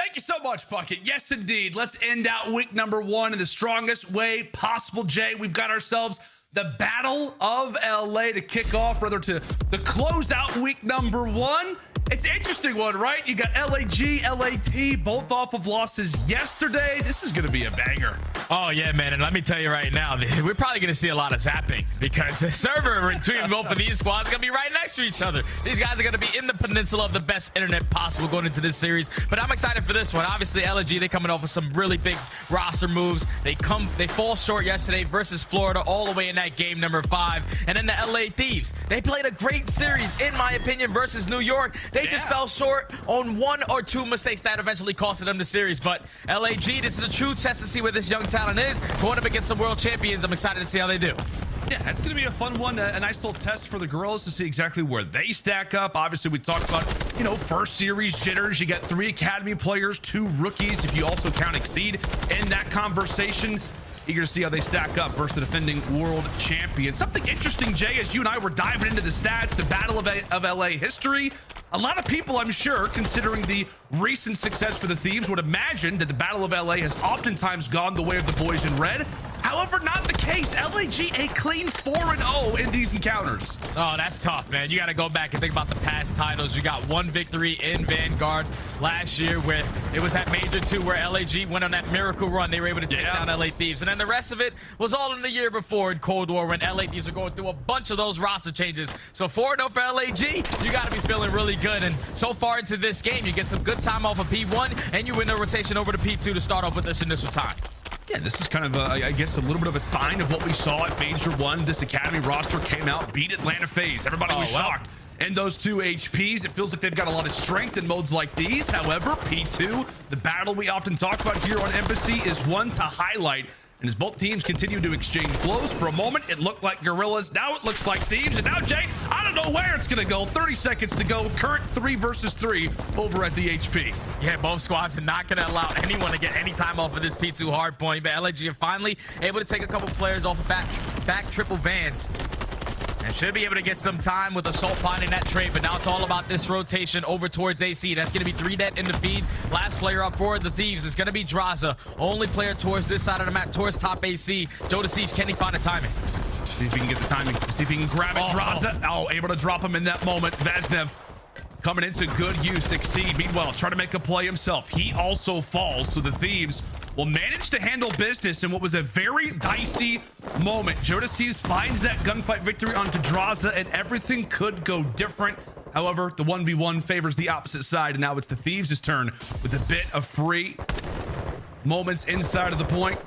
Thank you so much, Bucket. Yes, indeed. Let's end out week number 1 in the strongest way possible, Jay. We've got ourselves the Battle of LA to kick off, rather to close out week number 1. It's an interesting one, right? You got LAG, LAT, both off of losses yesterday. This is going to be a banger. Oh, yeah, man. And let me tell you right now, we're probably going to see a lot of zapping because the server between both of these squads is going to be right next to each other. These guys are going to be in the peninsula of the best internet possible going into this series. But I'm excited for this one. Obviously, LAG, they coming off with some really big roster moves. They fall short yesterday versus Florida all the way in that game number 5. And then the LA Thieves, they played a great series, in my opinion, versus New York. They just fell short on 1 or 2 mistakes that eventually costed them the series. But LAG, this is a true test to see where this young talent is. Going up against some world champions, I'm excited to see how they do. Yeah, it's going to be a fun one, a nice little test for the Guerrillas to see exactly where they stack up. Obviously, we talked about, you know, first series jitters. You got 3 academy players, 2 rookies, if you also count Exceed in that conversation. Eager to see how they stack up versus the defending world champion. Something interesting, Jay, as you and I were diving into the stats, the Battle of LA history. A lot of people, I'm sure, considering the recent success for the Thieves, would imagine that the Battle of LA has oftentimes gone the way of the boys in red. However, not the case. LAG a clean 4-0 in these encounters. Oh, that's tough, man. You got to go back and think about the past titles. You got 1 victory in Vanguard last year where it was at Major II where LAG went on that miracle run. They were able to take down LA Thieves. And then the rest of it was all in the year before in Cold War when LA Thieves were going through a bunch of those roster changes. So 4-0 for LAG, you got to be feeling really good. And so far into this game, you get some good time off of P1 and you win the rotation over to P2 to start off with this initial time. Yeah, this is kind of, I guess, a little bit of a sign of what we saw at Major 1. This Academy roster came out, beat Atlanta FaZe. Everybody was shocked. And those 2 HPs, it feels like they've got a lot of strength in modes like these. However, P2, the battle we often talk about here on aBeZy, is one to highlight. And as both teams continue to exchange blows, for a moment, it looked like Guerrillas. Now it looks like Thieves. And now, Jay, I don't know where it's going to go. 30 seconds to go. Current 3 versus 3 over at the HP. Yeah, both squads are not going to allow anyone to get any time off of this P2 hard point. But LAG are finally able to take a couple players off of back triple vans. And should be able to get some time with Assault finding that trade, but now it's all about this rotation over towards AC. That's going to be 3 net in the feed. Last player up for the Thieves is going to be Drazah. Only player towards this side of the map, towards top AC. Joe Deceives, can he find the timing? See if he can get the timing. See if he can grab it. Drazah, able to drop him in that moment. Vaznev coming into good use. Exceed, meanwhile, try to make a play himself. He also falls, so the Thieves will manage to handle business in what was a very dicey moment. Joe Deceives finds that gunfight victory onto Drazah, and everything could go different. However, the 1v1 favors the opposite side, and now it's the Thieves' turn with a bit of free moments inside of the point.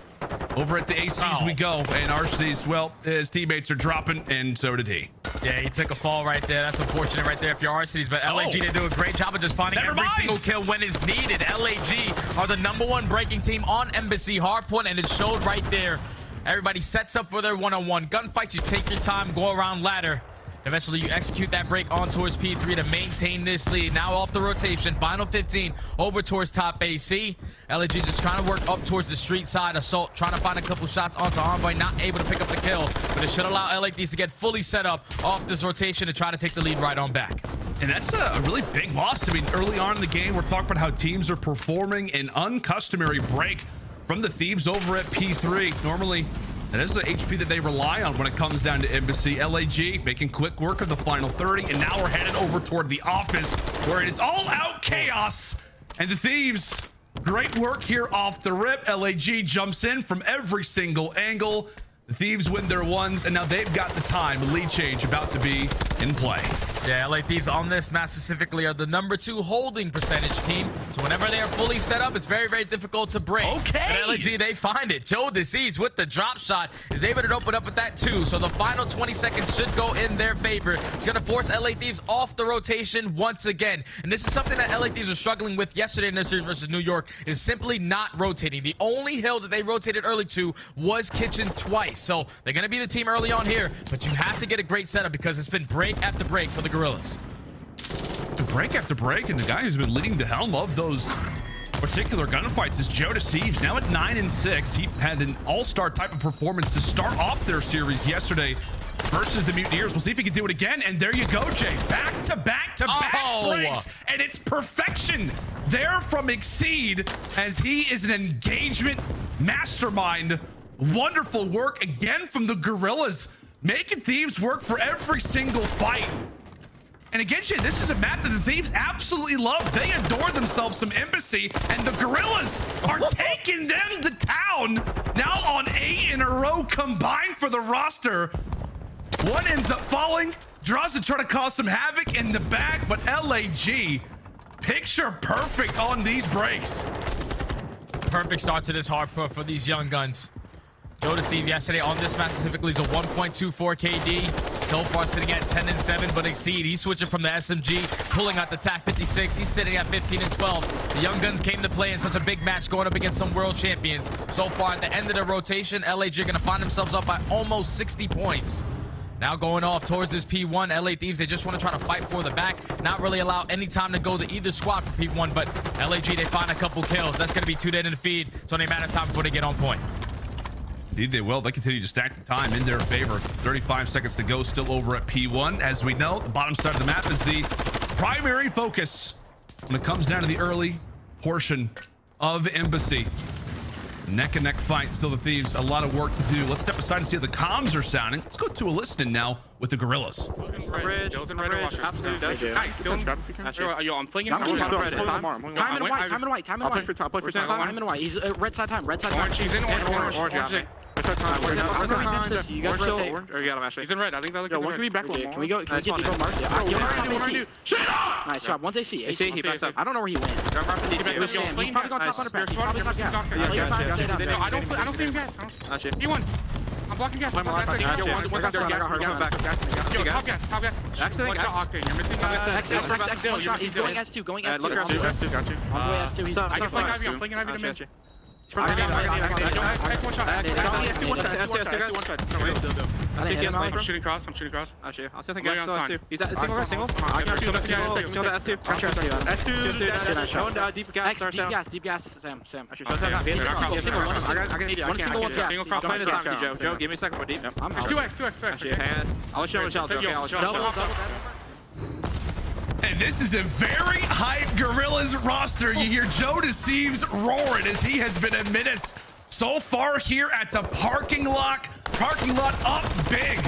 Over at the ACs we go, and Arcees, well, his teammates are dropping, and so did he. Yeah, he took a fall right there. That's unfortunate right there if you're Arcees, but LAG, they do a great job of just finding every single kill when it's needed. LAG are the #1 breaking team on aBeZy hardpoint, and it showed right there. Everybody sets up for their one-on-one gunfights. You take your time, go around ladder. Eventually, you execute that break on towards P3 to maintain this lead. Now off the rotation, final 15 over towards top AC. LAG just trying to work up towards the street side. Assault trying to find a couple shots onto Envoy, not able to pick up the kill, but it should allow LAG to get fully set up off this rotation to try to take the lead right on back. And that's a really big loss. I mean, early on in the game, we're talking about how teams are performing an uncustomary break from the Thieves over at P3. Normally, and this is the HP that they rely on when it comes down to aBeZy. LAG making quick work of the final 30, and now we're headed over toward the office where it is all out chaos. And the Thieves, great work here off the rip. LAG jumps in from every single angle. The Thieves win their ones, and now they've got the time. Lead change about to be in play. Yeah, LA Thieves on this map specifically are the #2 holding percentage team. So whenever they are fully set up, it's very, very difficult to break. Okay. But LAG, they find it. Joe Deceives with the drop shot is able to open up with that too. So the final 20 seconds should go in their favor. It's going to force LA Thieves off the rotation once again. And this is something that LA Thieves were struggling with yesterday in their series versus New York, is simply not rotating. The only hill that they rotated early to was Kitchen twice. So they're going to be the team early on here, but you have to get a great setup because it's been break after break for the Guerrillas. Break after break, and the guy who's been leading the helm of those particular gunfights is Joe Deceives. Now at 9-6, he had an all-star type of performance to start off their series yesterday versus the Mutineers. We'll see if he can do it again, and there you go, Jay. Back-to-back-to-back breaks, and it's perfection. there from Exceed, as he is an engagement mastermind. Wonderful work again from the Guerrillas, making Thieves work for every single fight. And again, Jay, this is a map that the Thieves absolutely love. They adore themselves some aBeZy, and the Guerrillas are taking them to town. Now on 8 in a row combined for the roster. One ends up falling. Drazah trying to cause some havoc in the back, but LAG, picture perfect on these breaks. Perfect start to this hardcore for these young guns. Joe Deceive yesterday on this match specifically is a 1.24 KD. So far sitting at 10 and 7, but Exceed, he's switching from the SMG, pulling out the TAC 56. He's sitting at 15 and 12. The young guns came to play in such a big match going up against some world champions. So far at the end of the rotation, LAG are gonna find themselves up by almost 60 points. Now going off towards this P1, LA Thieves, they just want to try to fight for the back, not really allow any time to go to either squad for P1, but LAG, they find a couple kills. That's going to be 2 dead in the feed. It's only a matter of time before they get on point. Indeed they will. They continue to stack the time in their favor. 35 seconds to go still over at P1. As we know, the bottom side of the map is the primary focus when it comes down to the early portion of aBeZy. Neck and neck fight. Still the Thieves. A lot of work to do. Let's step aside and see how the comms are sounding. Let's go to a listening now with the Guerrillas. I'm flinging. Time and white. He's red side time. He's in orange. You guys rotate. He's in red. I think that looks good. Can we back one? Can we get Eagle Mark? Nice job. One's AC. I don't know where he went. He's probably going top 100 pass. He's probably got gas. I don't see him gas. He won. I'm blocking gas. Top gas. Actually, Octane. You're missing X. He's going S2. Going S2. Look at S2. Got you. On the way S2. I can fling Ivy. I'm flinging Ivy to mid. I'm shooting cross. Actually, I'll see if I can get he's at single. I can shoot that S2. Deep gas. Sam. Single cross. Joe, give me a second for deep. It's 2x. I'll show him double. And this is a very hype Guerrillas roster. You hear Joe Deceives roaring as he has been a menace so far here at the parking lot up big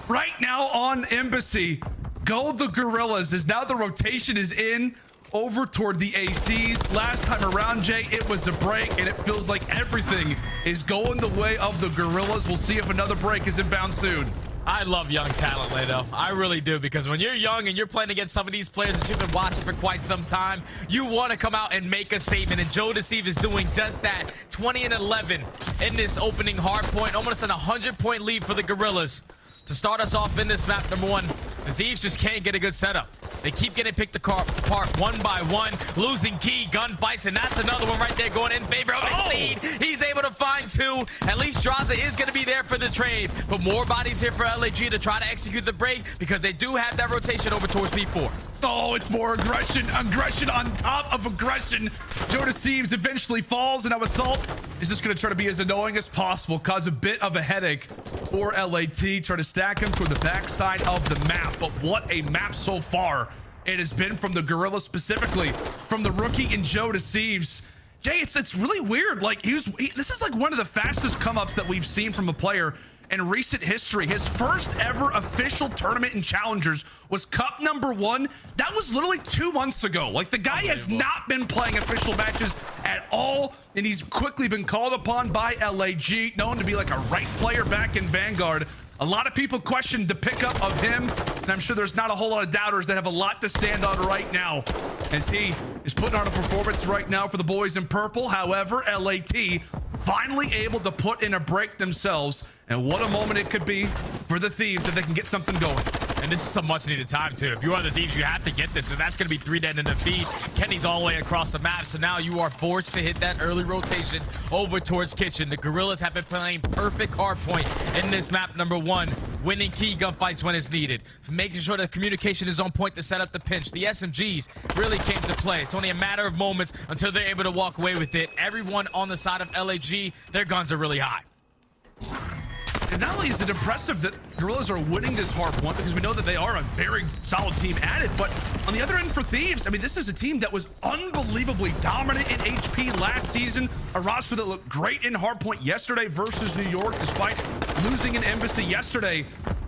right now on aBeZy. Go the Guerrillas, as now the rotation is in over toward the ACs. Last time around, Jay, it was a break, and it feels like everything is going the way of the Guerrillas. We'll see if another break is inbound soon. I love young talent, Ledo. I really do, because when you're young and you're playing against some of these players that you've been watching for quite some time, you want to come out and make a statement, and Joe Deceive is doing just that. 20 and 11 in this opening hard point, almost an 100-point lead for the Guerrillas. To start us off in this map, number one, the Thieves just can't get a good setup. They keep getting picked apart one by one, losing key gunfights, and that's another one right there going in favor of Exceed. He's able to find 2. At least Drazah is going to be there for the trade, but more bodies here for LAG to try to execute the break, because they do have that rotation over towards P4. Oh, it's more aggression on top of aggression. Joe Deceives eventually falls, and now Assault is just going to try to be as annoying as possible, cause a bit of a headache for LAT, try to stack him toward the backside of the map. But what a map so far it has been from the Guerrillas, specifically from the rookie and Joe Deceives. Jay, it's really weird. Like this is like one of the fastest come-ups that we've seen from a player in recent history. His first ever official tournament in Challengers was Cup #1. That was literally 2 months ago. Like, the guy has not been playing official matches at all, and he's quickly been called upon by LAG, known to be like a right player back in Vanguard. A lot of people questioned the pickup of him, and I'm sure there's not a whole lot of doubters that have a lot to stand on right now, as he is putting on a performance right now for the boys in purple. However, LAT finally able to put in a break themselves, and what a moment it could be for the Thieves if they can get something going. And this is some much needed time too. If you are the Thieves, you have to get this, and that's going to be 3 dead in the feed. Kenny's all the way across the map, so now you are forced to hit that early rotation over towards Kitchen. The Guerrillas have been playing perfect hardpoint in this map #1, winning key gunfights when it's needed, making sure that communication is on point to set up the pinch. The SMGs really came to play. It's only a matter of moments until they're able to walk away with it. Everyone on the side of LAG, their guns are really high. And not only is it impressive that Guerrillas are winning this hard point, because we know that they are a very solid team at it, but on the other end for Thieves, I mean, this is a team that was unbelievably dominant in HP last season, a roster that looked great in hard point yesterday versus New York, despite losing an aBeZy yesterday.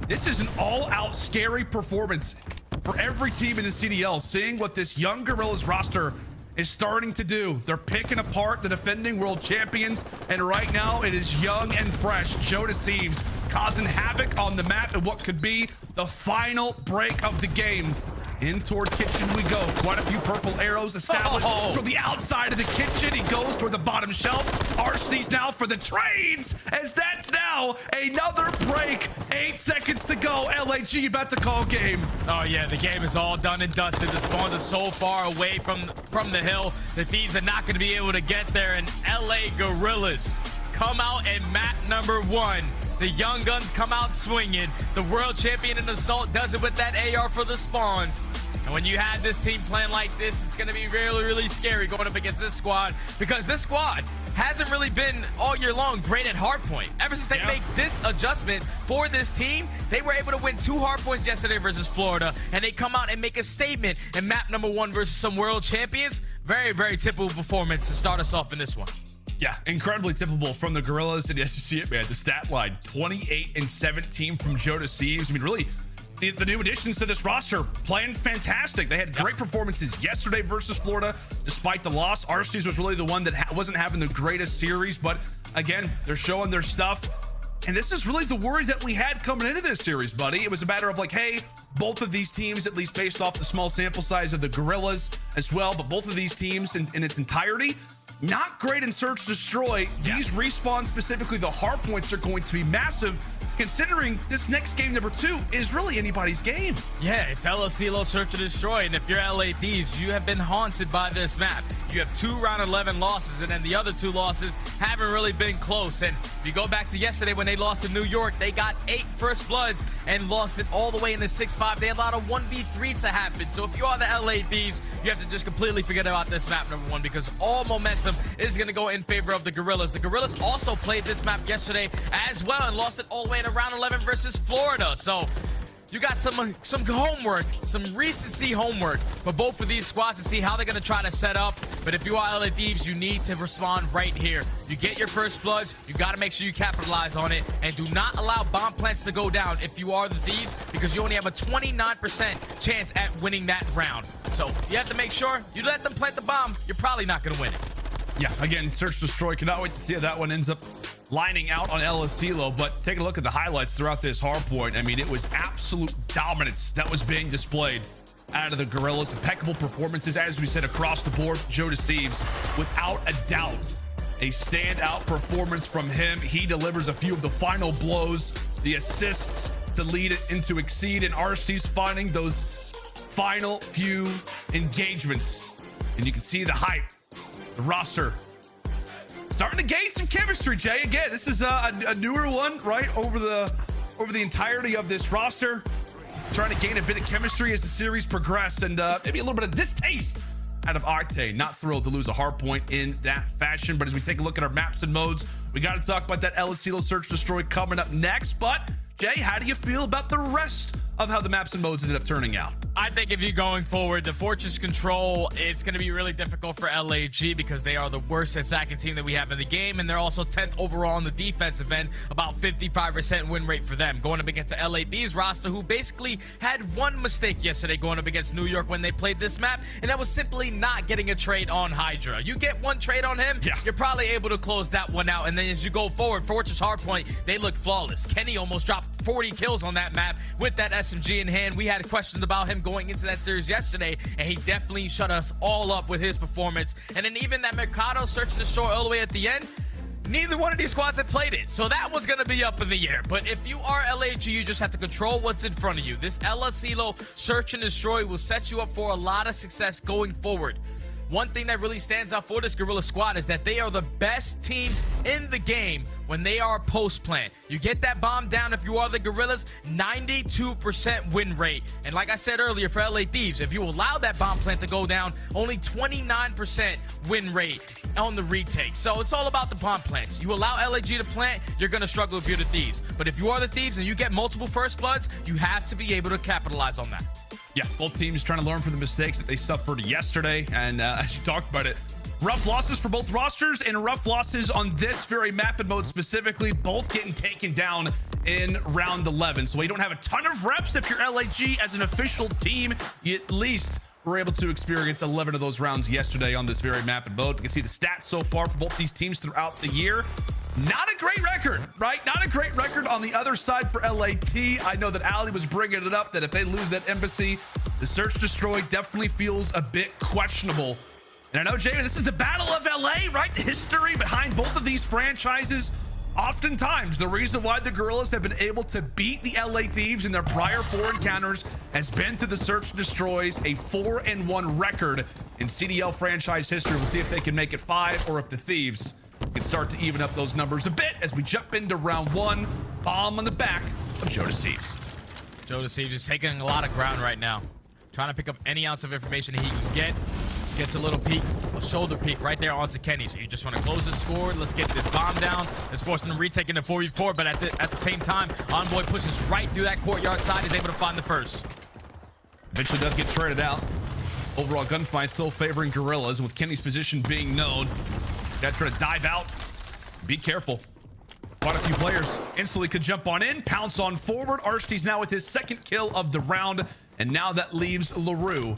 This is an all-out scary performance for every team in the CDL, seeing what this young Guerrillas roster is starting to do. They're picking apart the defending world champions, and right now it is young and fresh. Thieves causing havoc on the map and what could be the final break of the game. In toward kitchen we go. Quite a few purple arrows established from the outside of the kitchen. He goes toward the bottom shelf. Arsenie's now for the trades, as that's now another break. 8 seconds to go. LAG about to call game. Oh yeah, the game is all done and dusted. The spawns are so far away from the hill. The Thieves are not going to be able to get there, and LA Guerrillas come out in map number 1. The young guns come out swinging. The world champion in assault does it with that AR for the spawns. And when you have this team playing like this, it's going to be really, really scary going up against this squad, because this squad hasn't really been all year long great at hardpoint. Ever since they made this adjustment for this team, they were able to win 2 hardpoints yesterday versus Florida, and they come out and make a statement in map number 1 versus some world champions. Very, very typical performance to start us off in this one. Yeah, incredibly typical from the Guerrillas, and yes, you see it, man. The stat line, 28 and 17 from Thieves. I mean, really, the new additions to this roster playing fantastic. They had great performances yesterday versus Florida, despite the loss. Arsenie's was really the one that wasn't having the greatest series, but again, they're showing their stuff. And this is really the worry that we had coming into this series, buddy. It was a matter of like, hey, both of these teams, at least based off the small sample size of the Guerrillas as well, but both of these teams in its entirety, not great in search destroy. These respawns, specifically the hard points, are going to be massive, considering this next game number 2 is really anybody's game. Yeah, it's aLLeY search and destroy, and if you're LA Thieves, you have been haunted by this map. You have 2 round 11 losses, and then the other 2 losses haven't really been close. And if you go back to yesterday when they lost to New York, they got 8 first bloods and lost it all the way into 6-5. They allowed a 1v3 to happen. So if you are the LA Thieves, you have to just completely forget about this map number 1, because all momentum is going to go in favor of the Guerrillas. The Guerrillas also played this map yesterday as well and lost it all the way in round 11 versus Florida. So you got some homework, some recency homework for both of these squads to see how they're going to try to set up. But if you are LA Thieves, you need to respond right here. You get your first bloods, you got to make sure you capitalize on it, and do not allow bomb plants to go down if you are the Thieves, because you only have a 29% chance at winning that round. So you have to make sure you let them plant the bomb. You're probably not going to win it. Yeah, again, search destroy. Cannot wait to see how that one ends up lining out on aLLeY, but take a look at the highlights throughout this hardpoint. I mean, it was absolute dominance that was being displayed out of the Guerrillas. Impeccable performances, as we said, across the board. Thieves, without a doubt, a standout performance from him. He delivers a few of the final blows, the assists to lead it into Exceed, and Arsenie's finding those final few engagements. And you can see the hype, the roster starting to gain some chemistry, Jay. Again, this is a newer one, right? Over the entirety of this roster, trying to gain a bit of chemistry as the series progresses, and maybe a little bit of distaste out of Octane. Not thrilled to lose a hard point in that fashion. But as we take a look at our maps and modes, we got to talk about that aLLeY search destroy coming up next. But Jay, how do you feel about the rest of how the maps and modes ended up turning out? I think if you're going forward, the Fortress Control, it's going to be really difficult for LAG, because they are the worst attacking team that we have in the game, and they're also 10th overall on the defensive end, about 55% win rate for them, going up against the LA Thieves roster, who basically had one mistake yesterday going up against New York when they played this map, and that was simply not getting a trade on HyDra. You get one trade on him, you're probably able to close that one out, and then as you go forward, Fortress Hardpoint, they look flawless. Kenny almost dropped 40 kills on that map with that SMG in hand. We had questions about him going into that series yesterday, and he definitely shut us all up with his performance. And then even that Mercado search and destroy all the way at the end, neither one of these squads had played it, so that was going to be up in the air. But if you are LAG, you just have to control what's in front of you. This aLLeY search and destroy will set you up for a lot of success going forward. one thing that really stands out for this Guerrilla squad is that they are the best team in the game when they are post plant. You get that bomb down if you are the Guerrillas, 92% win rate. And like I said earlier for LA Thieves, if you allow that bomb plant to go down, only 29% win rate on the retake. So it's all about the bomb plants. You allow LAG to plant, you're going to struggle if you're the Thieves. But if you are the Thieves and you get multiple first bloods, you have to be able to capitalize on that. Yeah, both teams trying to learn from the mistakes that they suffered yesterday. And as you talked about it, rough losses for both rosters and rough losses on this very map and mode specifically, both getting taken down in round 11. So we don't have a ton of reps. If you're LAG as an official team, you at least were able to experience 11 of those rounds yesterday on this very map and mode. You can see the stats so far for both these teams throughout the year. Not a great record, right? Not a great record on the other side for LAT. I know that aLLeY was bringing it up that if they lose that embassy, the search destroy definitely feels a bit questionable. And I know, Jamie, this is the Battle of LA, right? The history behind both of these franchises. Oftentimes, the reason why the Guerrillas have been able to beat the LA Thieves in their prior 4 encounters has been through the search and destroys, a 4-1 record in CDL franchise history. We'll see if they can make it 5 or if the Thieves can start to even up those numbers a bit as we jump into round 1. Bomb on the back of Joe Thieves. Joe Thieves is taking a lot of ground right now, trying to pick up any ounce of information he can get. Gets a little peek, a shoulder peek right there onto Kenny. So you just want to close the score. Let's get this bomb down. Let's force them to retake into 4v4. But at the same time, Envoy pushes right through that courtyard side. Is able to find the first. Eventually does get traded out. Overall gunfight still favoring Guerrillas, with Kenny's position being known. Gotta try to dive out. Be careful. Quite a few players instantly could jump on in, pounce on forward. aRSty's now with his 2nd kill of the round. And now that leaves LaRue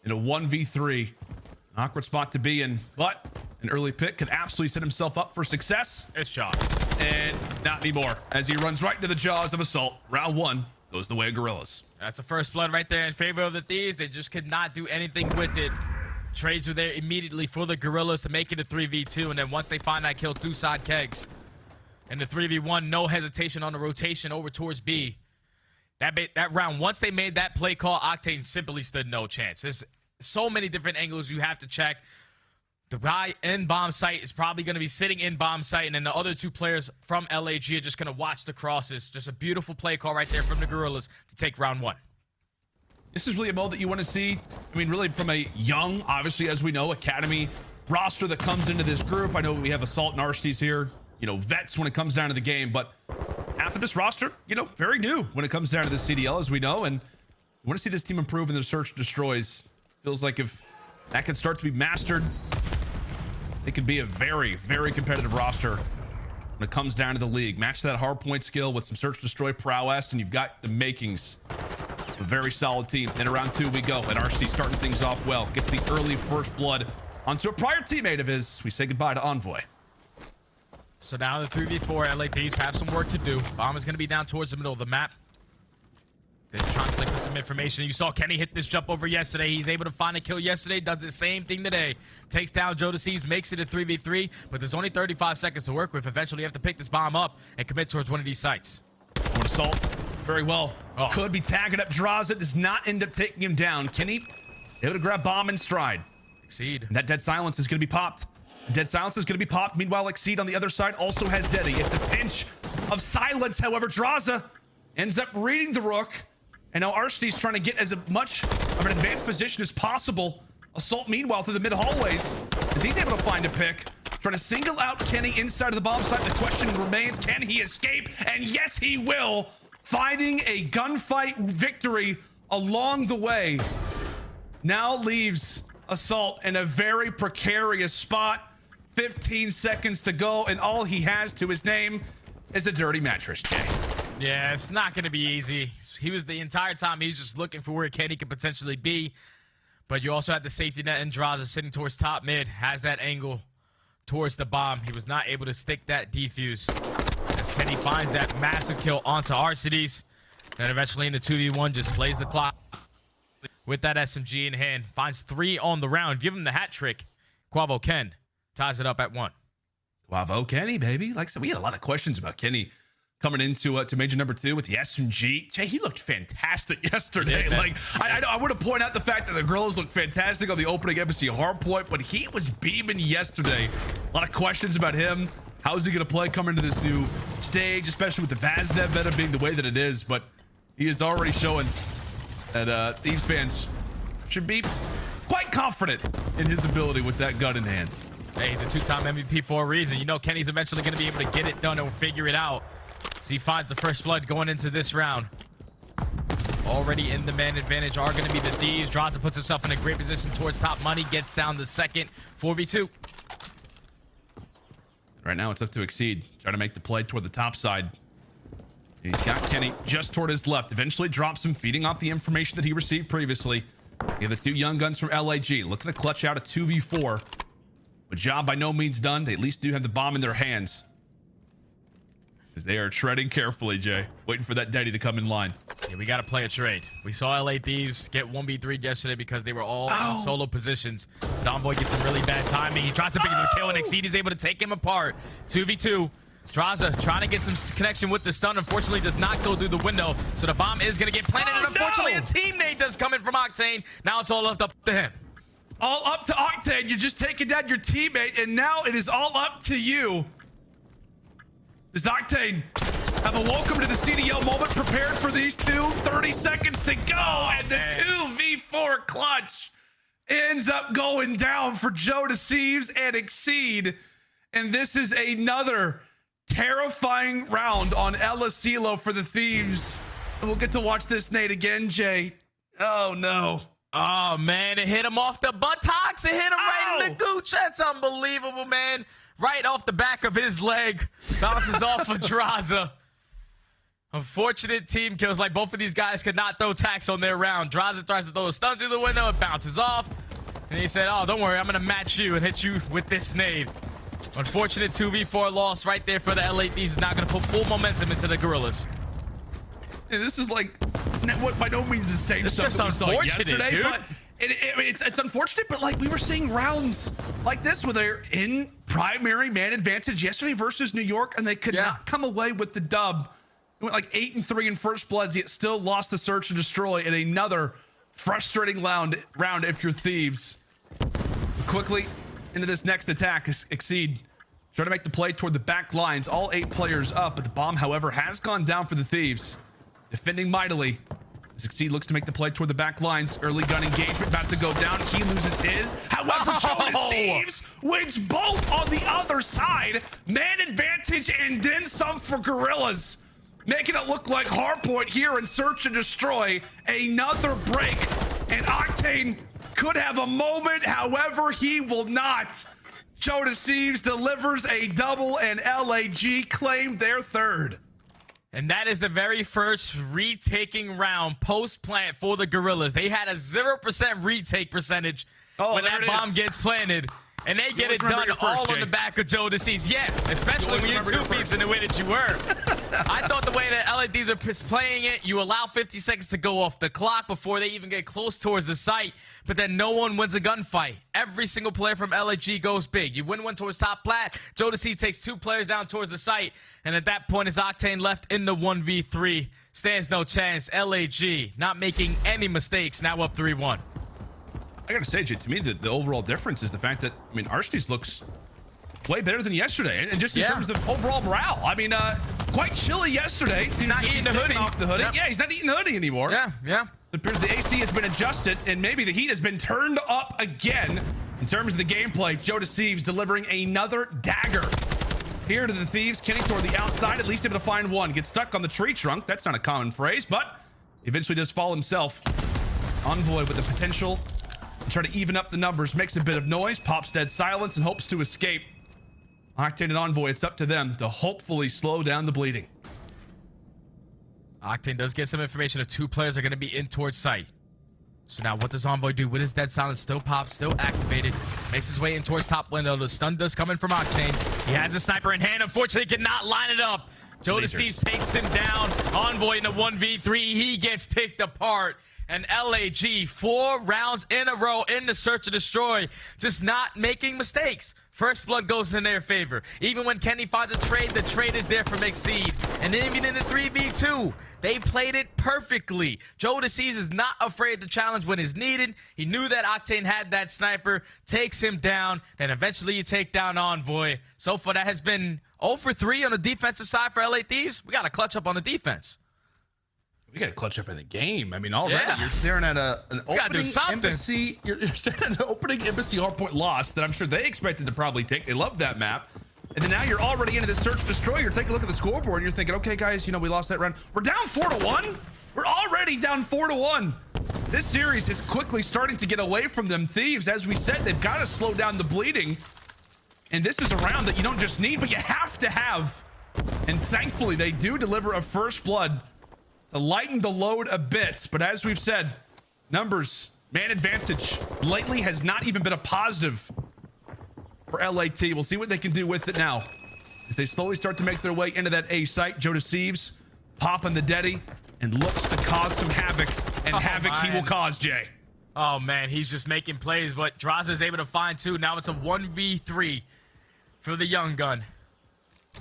in a 1v3. An awkward spot to be in, but an early pick could absolutely set himself up for success. It's shot. And not anymore, as he runs right into the jaws of Assault. Round 1 goes the way of Guerrillas. That's a first blood right there in favor of the Thieves. They just could not do anything with it. Trades were there immediately for the Guerrillas to make it a 3v2, and then once they find that kill, 2 side kegs. And the 3v1, no hesitation on the rotation over towards B. That round, once they made that play call, Octane simply stood no chance. There's so many different angles you have to check. The guy in bomb site is probably going to be sitting in bomb site, and then the other 2 players from LAG are just going to watch the crosses. Just a beautiful play call right there from the Guerrillas to take round 1. This is really a mode that you want to see. I mean, really from a young, obviously, as we know, academy roster that comes into this group. I know we have Assault and aRSty's here, you know, vets when it comes down to the game, but half of this roster, you know, very new when it comes down to the CDL, as we know, and we want to see this team improve in their search destroys. Feels like if that can start to be mastered, it could be a very, very competitive roster when it comes down to the league. Match that hard point skill with some search destroy prowess, and you've got the makings of a very solid team. And around 2 we go, and aRSty starting things off well. Gets the early first blood onto a prior teammate of his. We say goodbye to Envoy. So now the 3v4, LA Thieves have some work to do. Bomb is going to be down towards the middle of the map. They're trying to look for some information. You saw Kenny hit this jump over yesterday. He's able to find a kill yesterday. Does the same thing today. Takes down Joe Thieves, makes it a 3v3. But there's only 35 seconds to work with. Eventually, you have to pick this bomb up and commit towards one of these sites. One Assault. Very well. Oh. Could be tagging up Drazah. Does not end up taking him down. Kenny able to grab bomb in stride. Exceed. And that dead silence is going to be popped. Dead silence is going to be popped. Meanwhile, Exceed on the other side also has Deddy. It's a pinch of silence. However, Drazah ends up reading the Røkkr. And now aRSty's trying to get as much of an advanced position as possible. Assault, meanwhile, through the mid hallways, as he's able to find a pick. Trying to single out Kenny inside of the bomb site. The question remains, can he escape? And yes, he will. Finding a gunfight victory along the way. Now leaves Assault in a very precarious spot. 15 seconds to go, and all he has to his name is a dirty mattress, Jay. Yeah, it's not going to be easy. He was the entire time, he was just looking for where Kenny could potentially be. But you also had the safety net and Drazah sitting towards top mid. Has that angle towards the bomb. He was not able to stick that defuse. As Kenny finds that massive kill onto aRSty. Then eventually in the 2v1 just plays the clock. With that SMG in hand. Finds 3 on the round. Give him the hat trick. Quavo Ken ties it up at 1. Quavo Kenny, baby. Like I said, we had a lot of questions about Kenny coming into to Major number 2 with the SMG. Jay, he looked fantastic yesterday. Yeah. Like, I want to point out the fact that the Guerrillas looked fantastic on the opening aBeZy hardpoint, but he was beaming yesterday. A lot of questions about him. How is he going to play coming into this new stage, especially with the Vaznev meta being the way that it is? But he is already showing that Thieves fans should be quite confident in his ability with that gun in hand. Hey, he's a 2-time MVP for a reason. You know Kenny's eventually going to be able to get it done and figure it out. So he finds the first blood going into this round. Already in the man advantage are going to be the Thieves. Drazah puts himself in a great position towards top money. Gets down the second 4v2. Right now it's up to aBeZy. Trying to make the play toward the top side. He's got Kenny just toward his left. Eventually drops him, feeding off the information that he received previously. We have the 2 young guns from LAG looking to clutch out a 2v4. But job by no means done. They at least do have the bomb in their hands. As they are treading carefully, Jay. Waiting for that daddy to come in line. Yeah, we got to play a trade. We saw LA Thieves get 1v3 yesterday because they were all in solo positions. But Envoy gets some really bad timing. He tries to pick up the kill, and aBeZy is able to take him apart. 2v2. Drazah trying to get some connection with the stun. Unfortunately, does not go through the window. So the bomb is going to get planted. And unfortunately, a teammate does come in from Octane. Now it's all left up to him. All up to Octane. You're just taking down your teammate, and now it is all up to you. Does Octane have a welcome to the CDL moment prepared for these two? 30 seconds to go, and the 2v4 clutch ends up going down for Thieves and aBeZy. And this is another terrifying round on aLLeY for the Thieves. And we'll get to watch this nade again, Jay. Oh, no. Oh, man, it hit him off the buttocks. It hit him right in the gooch. That's unbelievable, man. Right off the back of his leg. Bounces off of Drazah. Unfortunate team kills. Like, both of these guys could not throw tax on their round. Drazah tries to throw a stun through the window. It bounces off. And he said, oh, don't worry. I'm going to match you and hit you with this nade. Unfortunate 2v4 loss right there for the LA Thieves. Is not going to put full momentum into the Guerrillas. And this is like, what by no means the same it's stuff just that we saw yesterday, dude. but it's unfortunate, but like we were seeing rounds like this where they're in primary man advantage yesterday versus New York, and they could not come away with the dub. It went like 8-3 in first bloods, yet still lost the search and destroy in another frustrating round if you're Thieves. Quickly into this next attack, aBeZy trying to make the play toward the back lines. All 8 players up, but the bomb, however, has gone down for the Thieves. Defending mightily. aBeZy looks to make the play toward the back lines. Early gun engagement about to go down. He loses his. However, Thieves wins both on the other side. Man advantage and then some for Guerrillas. Making it look like hardpoint here in search and destroy. Another break. And Octane could have a moment. However, he will not. Thieves delivers a double, and LAG claim their third. And that is the very first retaking round post-plant for the Guerrillas. They had a 0% retake percentage when that bomb gets planted. And they get it done all on the back of Thieves. Yeah, especially when you're two-piece in the way that you were. I thought the way that LA Thieves are playing it, you allow 50 seconds to go off the clock before they even get close towards the site, but then no one wins a gunfight. Every single player from LAG goes big. You win one towards top plat, Thieves takes 2 players down towards the site, and at that point, as Octane left in the 1v3, stands no chance. LAG not making any mistakes, now up 3-1. I gotta say, Jay, to me, the overall difference is the fact that, I mean, Arstees looks way better than yesterday, and just in terms of overall morale. I mean, quite chilly yesterday. He's not eating the hoodie. Off the hoodie. Yeah, he's not eating the hoodie anymore. Yeah. It appears the AC has been adjusted, and maybe the heat has been turned up again. In terms of the gameplay, Thieves delivering another dagger here to the Thieves. Kenny toward the outside, at least able to find one. Gets stuck on the tree trunk. That's not a common phrase, but eventually does fall himself. Envoy with the potential to try to even up the numbers, makes a bit of noise, pops dead silence, and hopes to escape. Octane and Envoy, it's up to them to hopefully slow down the bleeding. Octane does get some information of 2 players are going to be in towards site. So now what does Envoy do? With his dead silence still pops, still activated, makes his way in towards top window. The stun does come in from Octane. He has a sniper in hand, unfortunately cannot line it up. Thieves takes him down. Envoy in a 1v3, he gets picked apart. and aLLeY 4 rounds in a row in the search and destroy, just not making mistakes. First blood goes in their favor. Even when Kenny finds a trade, the trade is there for Exceed. And even in the 3v2, they played it perfectly. Thieves is not afraid to challenge when it's needed. He knew that Octane had that sniper, takes him down, then eventually you take down Envoy. So far, that has been 0 for 3 on the defensive side for aLLeY Thieves. We got to clutch up on the defense. We got to clutch up in the game. I mean, already you're staring at an opening embassy. You're staring at an opening embassy hardpoint loss that I'm sure they expected to probably take. They love that map. And then now you're already into the search destroy. You're taking a look at the scoreboard and you're thinking, okay, guys, you know, we lost that round. We're down 4-1. We're already down 4-1. This series is quickly starting to get away from them. Thieves, as we said, they've got to slow down the bleeding. And this is a round that you don't just need, but you have to have. And thankfully, they do deliver a first blood to lighten the load a bit. But as we've said, numbers, man advantage lately has not even been a positive for aLLeY. We'll see what they can do with it now as they slowly start to make their way into that A site. Thieves popping the Deddy and looks to cause some havoc, and havoc he will cause, Jay. Oh man, he's just making plays, but Drazah is able to find 2. Now it's a 1v3 for the young gun.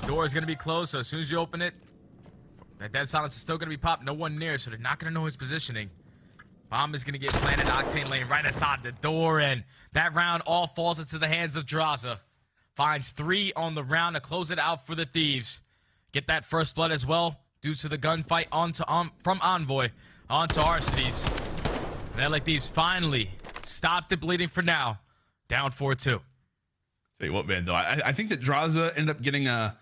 Door is going to be closed, so as soon as you open it, that dead silence is still going to be popped. No one near, so they're not going to know his positioning. Bomb is going to get planted. Octane laying right outside the door, and that round all falls into the hands of Drazah. Finds 3 on the round to close it out for the Thieves. Get that first blood as well due to the gunfight from Envoy onto Arcades. And aLLeY Thieves finally stopped the bleeding for now. Down 4-2. Tell you what, man, though, I think that Drazah ended up getting a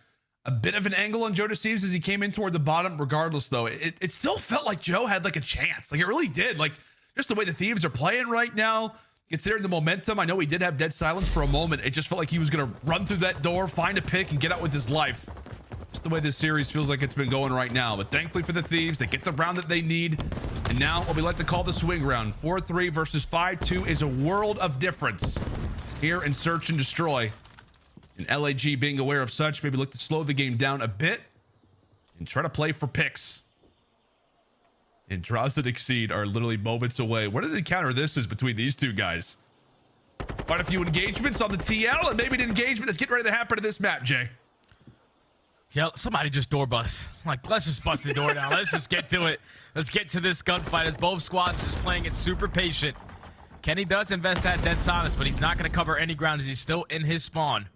bit of an angle on Thieves as he came in toward the bottom. Regardless, though, it still felt like Joe had like a chance. Like it really did. Like just the way the Thieves are playing right now, considering the momentum. I know he did have dead silence for a moment. It just felt like he was going to run through that door, find a pick, and get out with his life. Just the way this series feels like it's been going right now. But thankfully for the Thieves, they get the round that they need. And now what we like to call the swing round. 4-3 versus 5-2 is a world of difference here in Search and Destroy. And aLLeY being aware of such, maybe look to slow the game down a bit and try to play for picks. And Drazah and Exceed are literally moments away. What an encounter this is between these two guys. Quite a few engagements on the TL, and maybe an engagement that's getting ready to happen to this map, Jay. Yep, somebody just door bust. Like, let's just bust the door down. Let's just get to it. Let's get to this gunfight as both squads are just playing it super patient. Kenny does invest that dead silence, but he's not going to cover any ground as he's still in his spawn.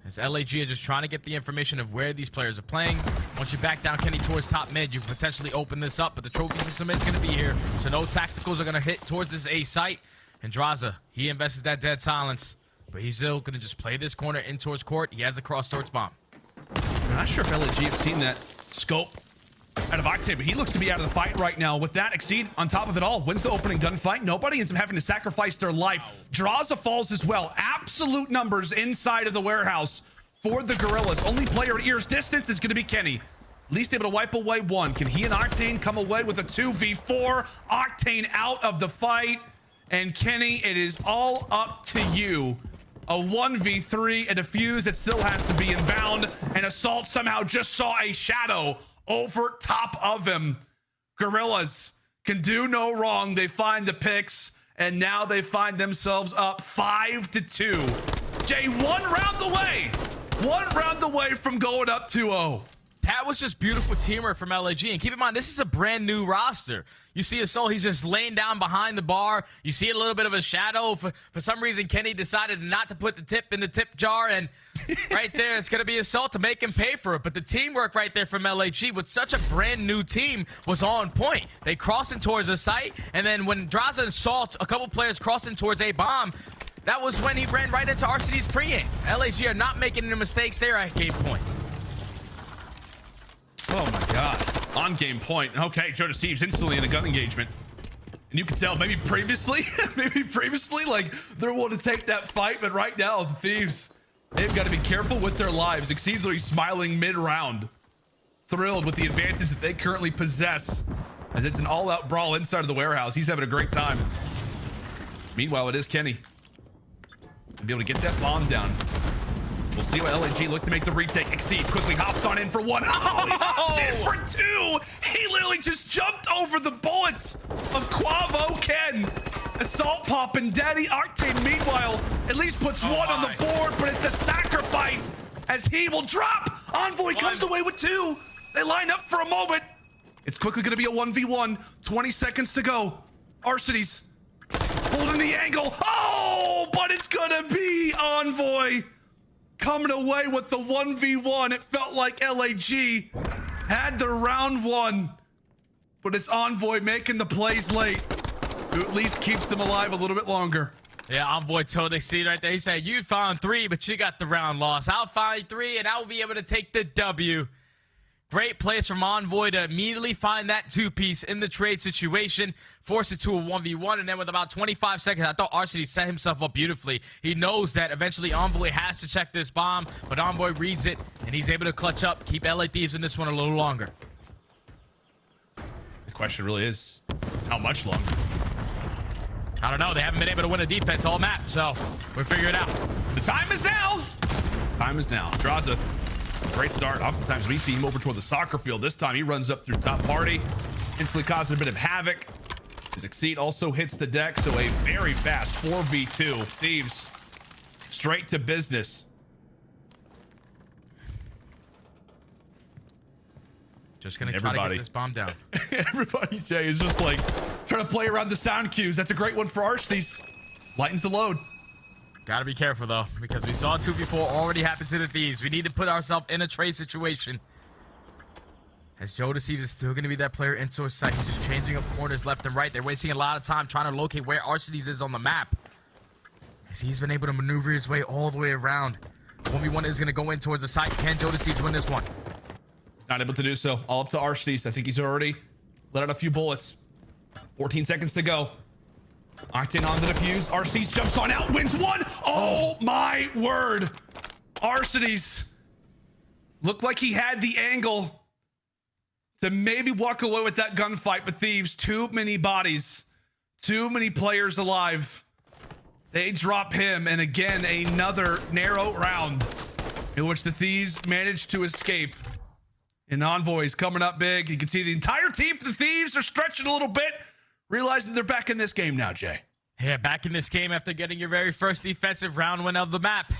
As aLLeY are just trying to get the information of where these players are playing. Once you back down Kenny towards top mid, you potentially open this up, but the trophy system is going to be here, so no tacticals are going to hit towards this A site. And Drazah, he invests that dead silence, but he's still going to just play this corner in towards court. He has the cross towards bomb. I'm not sure if aLLeY have seen that scope out of Octane, but he looks to be out of the fight right now. With that, Exceed on top of it all wins the opening gunfight. Nobody ends up having to sacrifice their life. Drazah falls as well. Absolute numbers inside of the warehouse for the Guerrillas. Only player at ear's distance is going to be Kenny. At least able to wipe away 1. Can he and Octane come away with a 2v4? Octane out of the fight. And Kenny, it is all up to you. A 1v3, a defuse that still has to be inbound, and Assault somehow just saw a shadow over top of him. Guerrillas can do no wrong. They find the picks, and now they find themselves up 5-2. Jay, one round away from going up 2-0. That was just beautiful teamwork from aLLeY. And keep in mind, this is a brand new roster. You see Assault, he's just laying down behind the bar. You see a little bit of a shadow. For some reason, Kenny decided not to put the tip in the tip jar. And right there, it's going to be Assault to make him pay for it. But the teamwork right there from aLLeY with such a brand new team was on point. They crossing towards the site. And then when Drazah and Assault, a couple players crossing towards a bomb, that was when he ran right into Arcades pre-aim. aLLeY are not making any mistakes there at game point. Oh my God. On game point. Okay, Thieves instantly in a gun engagement. And you can tell maybe previously, like they're willing to take that fight, but right now, the Thieves, they've got to be careful with their lives. Exceed's literally smiling mid-round. Thrilled with the advantage that they currently possess, as it's an all-out brawl inside of the warehouse. He's having a great time. Meanwhile, it is Kenny. To be able to get that bomb down. We'll see what LAG look to make the retake. Exceed quickly hops on in for one. Oh, he hops in for two. He literally just jumped over the bullets of Quavo Ken. Assault pop and Daddy Octane, meanwhile, at least puts one on the board, but it's a sacrifice as he will drop. Envoy comes away with two. They line up for a moment. It's quickly going to be a 1v1. 20 seconds to go. Arcitys holding the angle. Oh, but it's going to be Envoy coming away with the 1v1. It felt like LAG had the round one, but it's Envoy making the plays late, who at least keeps them alive a little bit longer. Yeah, Envoy told Exceed right there. He said, you found three, but you got the round loss. I'll find three, and I'll be able to take the W. Great plays from Envoy to immediately find that two-piece in the trade situation, force it to a 1v1, and then with about 25 seconds, I thought Arcitys set himself up beautifully. He knows that eventually Envoy has to check this bomb, but Envoy reads it, and he's able to clutch up, keep LA Thieves in this one a little longer. The question really is, how much longer? I don't know. They haven't been able to win a defense all map, so we'll figure it out. The time is now. Time is now. Drazah, great start. Oftentimes we see him over toward the soccer field. This time he runs up through top party, instantly causing a bit of havoc. His Exceed also hits the deck, so a very fast 4v2. Thieves straight to business. Just gonna try to get this bomb down. Everybody, Jay, is just like trying to play around the sound cues. That's a great one for Arcitys. Lightens the load. Gotta be careful though, because we saw 2v4 already happen to the Thieves. We need to put ourselves in a trade situation. As Joe Deceives is still gonna be that player into a site. He's just changing up corners left and right. They're wasting a lot of time trying to locate where Arcitys is on the map, as he's been able to maneuver his way all the way around. 1v1 is gonna go in towards the site. Can Joe Deceives win this one? Not able to do so. All up to Arcitys. I think he's already let out a few bullets. 14 seconds to go. Octane on the defuse. Arcitys jumps on out, wins one. Oh my word. Arcitys looked like he had the angle to maybe walk away with that gunfight, but Thieves, too many bodies, too many players alive. They drop him, and again, another narrow round in which the Thieves managed to escape. And Envoy's coming up big. You can see the entire team for the Thieves are stretching a little bit, realizing they're back in this game now, Jay. Yeah, back in this game after getting your very first defensive round win of the map.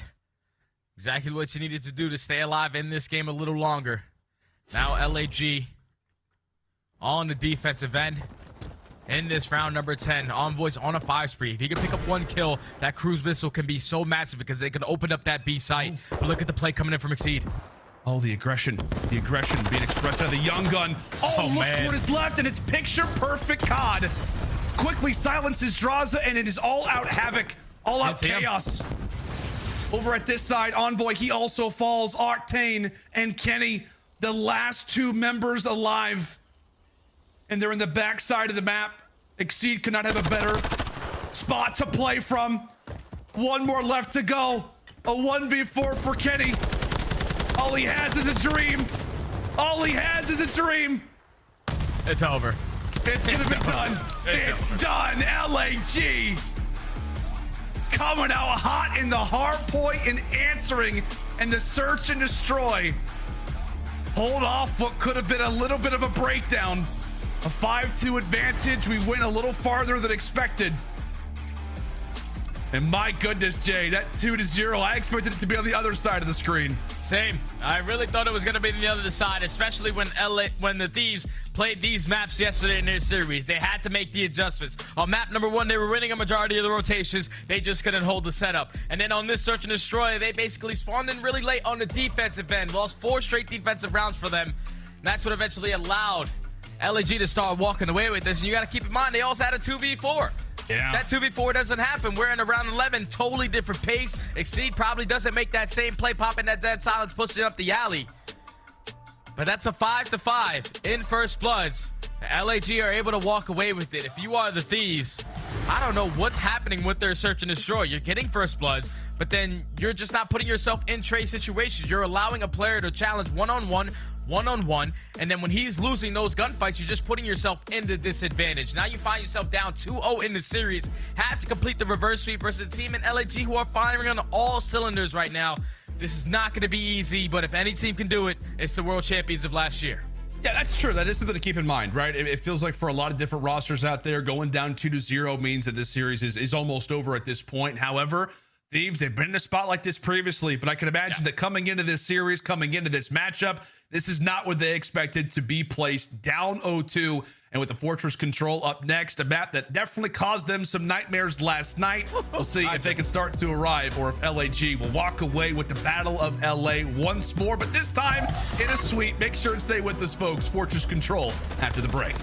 Exactly what you needed to do to stay alive in this game a little longer. Now LAG on the defensive end in this round number 10. Envoy's on a 5 spree. If he can pick up one kill, that cruise missile can be so massive because they can open up that B site. But look at the play coming in from Exceed. Oh, the aggression being expressed by the young gun. Oh, look what is left, and it's picture perfect COD. Quickly silences Drazah, and it is all out havoc, all out chaos. Over at this side, Envoy, he also falls. Octane and Kenny, the last two members alive, and they're in the back side of the map. Exceed could not have a better spot to play from. One more left to go. A 1v4 for Kenny. All he has is a dream. All he has is a dream. It's over. It's gonna be done. It's done. LAG coming out hot in the hard point and answering in the search and destroy. Hold off what could have been a little bit of a breakdown. A 5-2 advantage. We went a little farther than expected. And my goodness, Jay, that 2-0, I expected it to be on the other side of the screen. Same. I really thought it was going to be the other side, especially when the Thieves played these maps yesterday in their series. They had to make the adjustments. On map number 1, they were winning a majority of the rotations. They just couldn't hold the setup. And then on this search and destroy, they basically spawned in really late on the defensive end. Lost 4 straight defensive rounds for them. And that's what eventually allowed LAG to start walking away with this. And you got to keep in mind, they also had a 2v4. Yeah. That 2v4 doesn't happen. We're in around 11, totally different pace. Exceed probably doesn't make that same play, popping that dead silence, pushing up the alley. But that's a 5-5 in first bloods. The LAG are able to walk away with it. If you are the Thieves, I don't know what's happening with their search and destroy. You're getting first bloods, but then you're just not putting yourself in trade situations. You're allowing a player to challenge one-on-one, and then when he's losing those gunfights, you're just putting yourself into disadvantage. Now you find yourself down 2-0 in the series. Have to complete the reverse sweep versus a team in LAG who are firing on all cylinders right now. This is not going to be easy, but if any team can do it, it's the world champions of last year. Yeah, that's true. That is something to keep in mind, right? It feels like for a lot of different rosters out there, going down 2-0 means that this series is almost over at this point. However, Thieves, they've been in a spot like this previously, but I can imagine that coming into this series, coming into this matchup, this is not what they expected to be placed down 0-2. And with the Fortress Control up next, a map that definitely caused them some nightmares last night. We'll see if they can start to arrive or if LAG will walk away with the Battle of LA once more, but this time in a sweep. Make sure and stay with us, folks. Fortress Control after the break.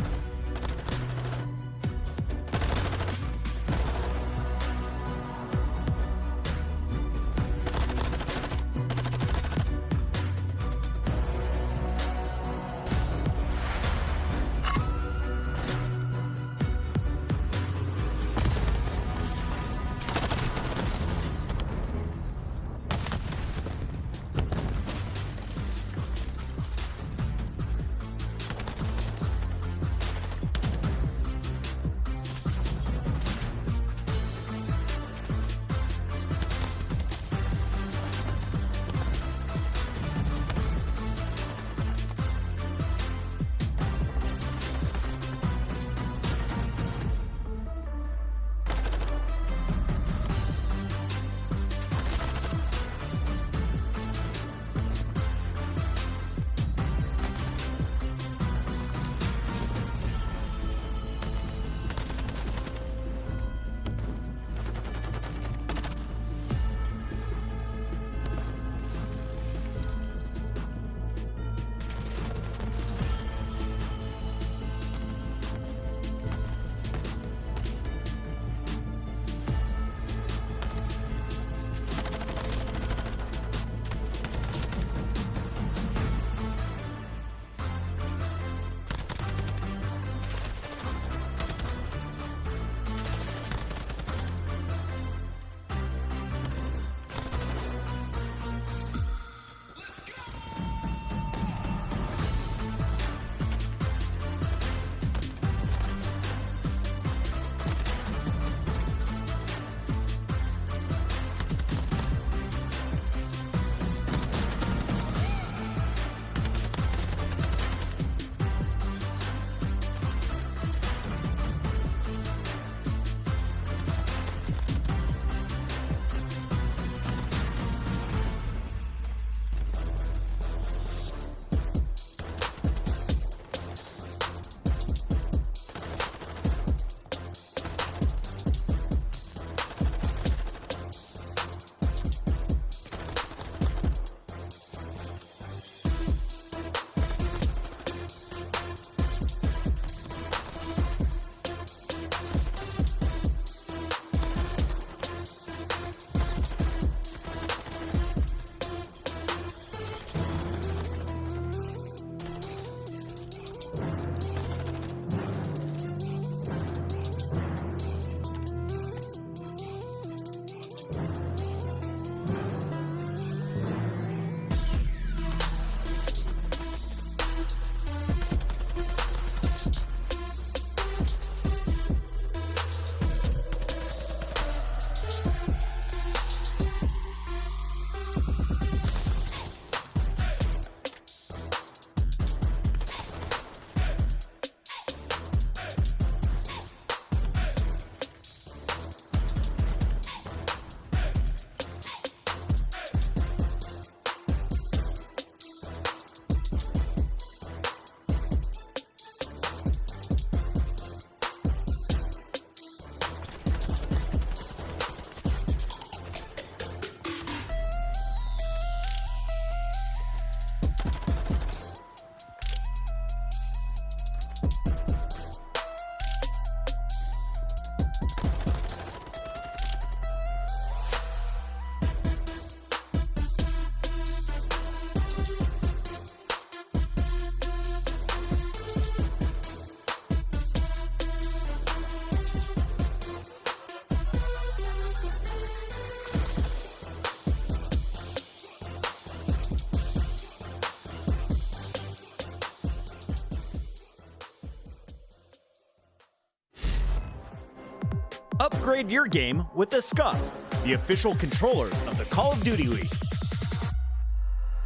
Upgrade your game with the Scump, the official controllers of the Call of Duty League.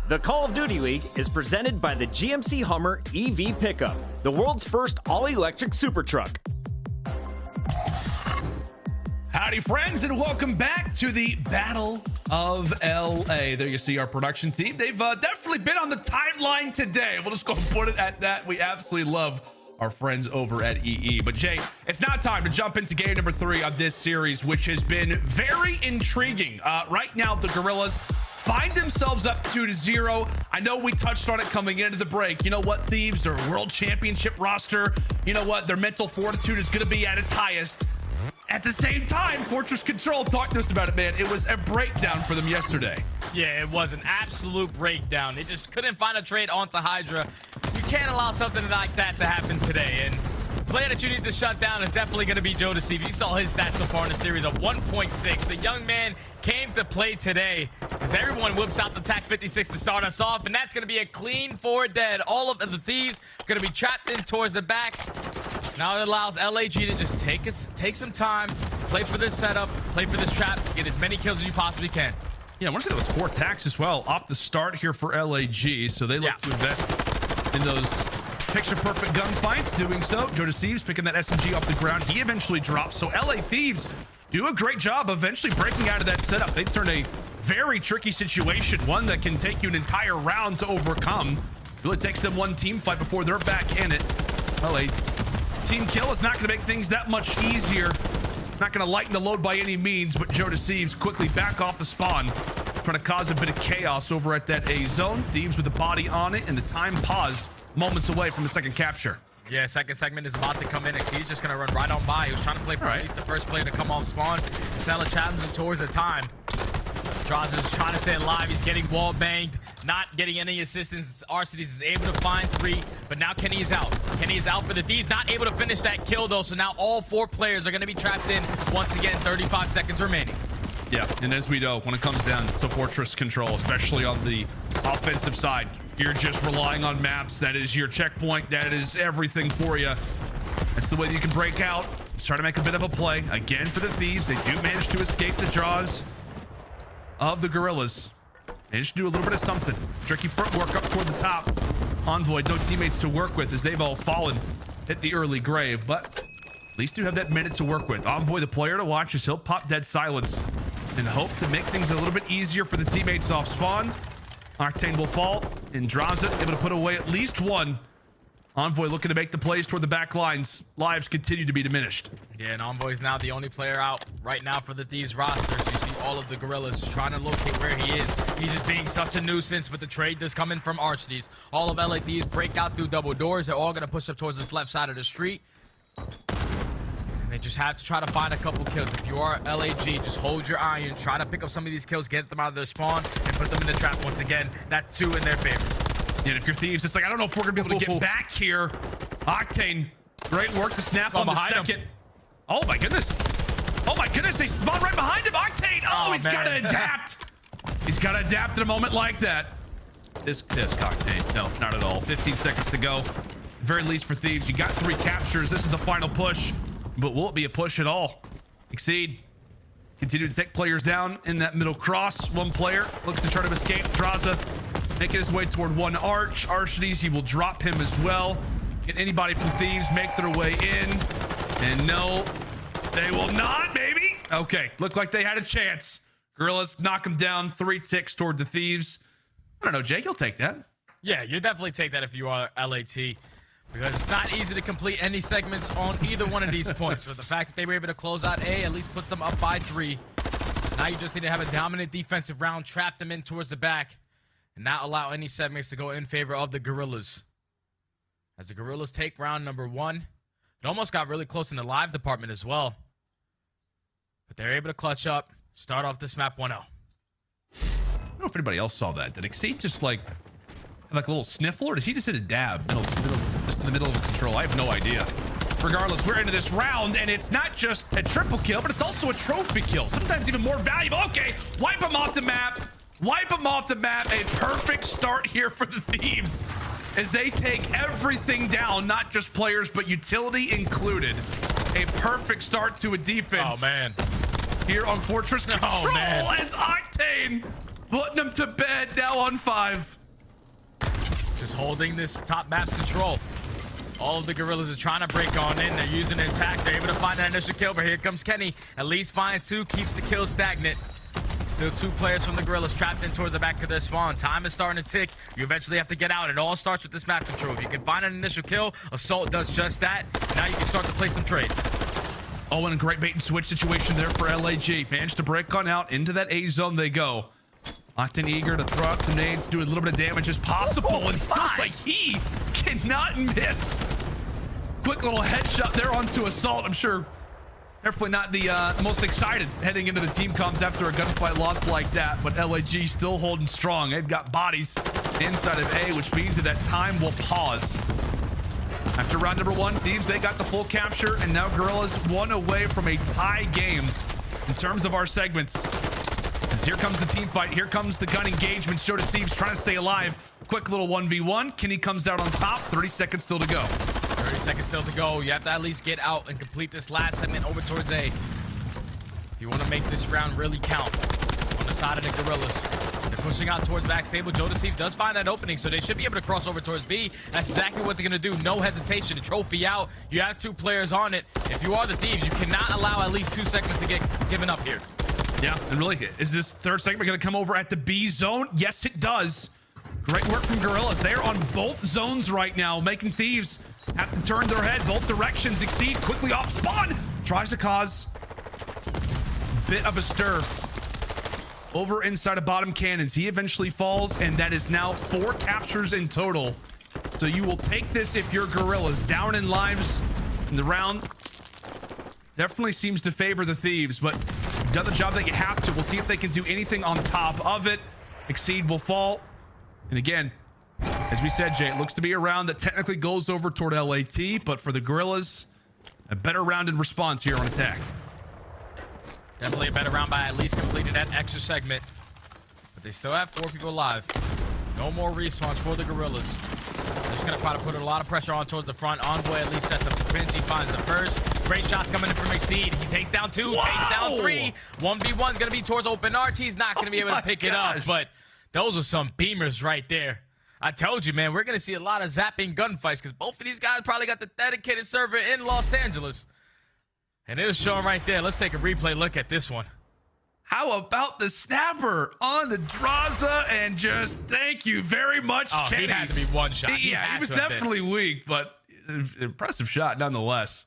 The Call of Duty League is presented by the GMC Hummer EV Pickup, the world's first all-electric super truck. Howdy, friends, and welcome back to the Battle of LA. There you see our production team. They've definitely been on the timeline today. We'll just go and put it at that. We absolutely love our friends over at EE. But Jay, it's now time to jump into game number 3 of this series, which has been very intriguing. Right now, the Guerrillas find themselves up 2-0. I know we touched on it coming into the break. You know what, Thieves, their world championship roster, you know what, their mental fortitude is going to be at its highest. At the same time, Fortress Control talked to us about it, man. It was a breakdown for them yesterday. Yeah, it was an absolute breakdown. They just couldn't find a trade onto HyDra. You can't allow something like that to happen today. And the player that you need to shut down is definitely going to be Joe Deceive. You saw his stats so far in the series of 1.6. The young man came to play today as everyone whips out the TAC 56 to start us off. And that's going to be a clean 4 dead. All of the Thieves going to be trapped in towards the back. Now it allows LAG to just take some time, play for this setup, play for this trap, get as many kills as you possibly can. Yeah, I want to say that was 4 attacks as well off the start here for LAG. So they look to invest in those picture-perfect gunfights. Doing so, Joe Deceives picking that SMG off the ground. He eventually drops. So LA Thieves do a great job eventually breaking out of that setup. They turn a very tricky situation, one that can take you an entire round to overcome. It really takes them one team fight before they're back in it. LA team kill is not going to make things that much easier. Not going to lighten the load by any means, but Joe Deceives quickly back off the spawn, trying to cause a bit of chaos over at that A zone. Thieves with the body on it, and the time paused moments away from the second capture. Yeah, second segment is about to come in. He's just going to run right on by. He was trying to play for at least the first player to come off spawn. Cellium challenging towards the time. Drazah is trying to stay alive. He's getting wall banged, not getting any assistance. Arcides is able to find 3, but now Kenny is out. Kenny is out for the Thieves, not able to finish that kill though. So now all 4 players are going to be trapped in once again. 35 seconds remaining. Yeah, and as we know, when it comes down to Fortress Control, especially on the offensive side, you're just relying on maps. That is your checkpoint. That is everything for you. That's the way you can break out. Just try to make a bit of a play. Again for the Thieves, they do manage to escape the jaws of the Guerrillas. They just do a little bit of something. Tricky footwork up toward the top. Envoy, no teammates to work with as they've all fallen, hit the early grave, but at least you have that minute to work with. Envoy, the player to watch, as he'll pop dead silence and hope to make things a little bit easier for the teammates off spawn. Octane will fall, and Drazah able to put away at least 1. Envoy looking to make the plays toward the back lines. Lives continue to be diminished. Yeah, and Envoy's now the only player out right now for the Thieves rosters. You see all of the Guerrillas trying to locate where he is. He's just being such a nuisance, but the trade does come in from Arcides. All of LA Thieves break out through double doors. They're all going to push up towards this left side of the street. And they just have to try to find a couple kills. If you are LAG, just hold your iron. Try to pick up some of these kills, get them out of their spawn, and put them in the trap once again. That's 2 in their favor. And if you're Thieves, it's like, I don't know if we're gonna be able to get back here. Octane, great work to snap on the second. Oh my goodness. Oh my goodness, they spawn right behind him. Octane, oh he's gotta adapt. He's gotta adapt in a moment like that. This Octane, no, not at all. 15 seconds to go. At the very least for Thieves, you got 3 captures. This is the final push, but will it be a push at all? Exceed. Continue to take players down in that middle cross. 1 player looks to try to escape. Drazah making his way toward 1 arch. Arcides, he will drop him as well. Can anybody from Thieves make their way in? And no, they will not, baby. Okay, looked like they had a chance. Guerrillas knock them down. 3 ticks toward the Thieves. I don't know, Jake, you'll take that. Yeah, you definitely take that if you are LAT, because it's not easy to complete any segments on either one of these points. But the fact that they were able to close out A at least puts them up by 3. Now you just need to have a dominant defensive round, trap them in towards the back, and not allow any segments to go in favor of the Guerrillas. As the Guerrillas take round number 1. It almost got really close in the live department as well. But they're able to clutch up, start off this map 1-0. I don't know if anybody else saw that. Did Exceed just like a little sniffle, or did he just hit a dab just in the middle of a control? I have no idea. Regardless, we're into this round, and it's not just a triple kill, but it's also a trophy kill. Sometimes even more valuable. Okay, wipe him off the map. Wipe him off the map. A perfect start here for the Thieves as they take everything down, not just players, but utility included. A perfect start to a defense. Oh, man. Here on Fortress Control as Octane putting them to bed now on 5. just holding this top map's control. All of the Guerrillas are trying to break on in. They're using their attack. They're able to find that initial kill, but here comes Kenny. At least finds 2, keeps the kill stagnant. Still 2 players from the Guerrillas trapped in towards the back of their spawn. Time is starting to tick. You eventually have to get out. It all starts with this map control. If you can find an initial kill, Assault does just that. Now you can start to play some trades. Oh, and a great bait and switch situation there for LAG. Managed to break on out. Into that A zone they go. Octane eager to throw out some nades, do as little bit of damage as possible, and it feels like he cannot miss. Quick little headshot there onto Assault. I'm sure definitely not the most excited heading into the team comms after a gunfight loss like that, but LAG still holding strong. They've got bodies inside of A, which means that time will pause. After round number 1, Thieves, they got the full capture, and now Guerrillas 1 away from a tie game in terms of our segments. As here comes the team fight, here comes the gun engagement. Shotzzy trying to stay alive. Quick little 1v1. Kenny comes out on top. 30 seconds still to go. 30 seconds still to go. You have to at least get out and complete this last segment over towards A. If you want to make this round really count on the side of the Guerrillas. They're pushing out towards back stable. Shotzzy does find that opening, so they should be able to cross over towards B. That's exactly what they're going to do. No hesitation. The trophy out. You have 2 players on it. If you are the Thieves, you cannot allow at least 2 segments to get given up here. Yeah, and really, is this third segment going to come over at the B zone? Yes, it does. Great work from Guerrillas. They're on both zones right now, making Thieves have to turn their head both directions. Exceed quickly off spawn. Tries to cause a bit of a stir over inside of bottom cannons. He eventually falls, and that is now 4 captures in total. So you will take this if you're Guerrillas. Down in lives in the round. Definitely seems to favor the Thieves, but you've done the job that you have to. We'll see if they can do anything on top of it. Exceed will fall. And again, as we said, Jay, it looks to be a round that technically goes over toward LAT, but for the Guerrillas, a better round in response here on attack. Definitely a better round by at least completing that extra segment. But they still have 4 people alive. No more respawns for the Guerrillas. They're just going to try to put a lot of pressure on towards the front. Envoy at least sets up the pinch. He finds the first. Great shots coming in from Exceed. He takes down 2, takes down 3. 1v1 going to be towards open arch. He's not going to be able to pick it up, but those are some beamers right there. I told you, man, we're going to see a lot of zapping gunfights because both of these guys probably got the dedicated server in Los Angeles. And it was showing right there. Let's take a replay look at this one. How about the snapper on the Drazah, and just thank you very much, Kenny. He had to be one shot. He was definitely weak, but an impressive shot nonetheless.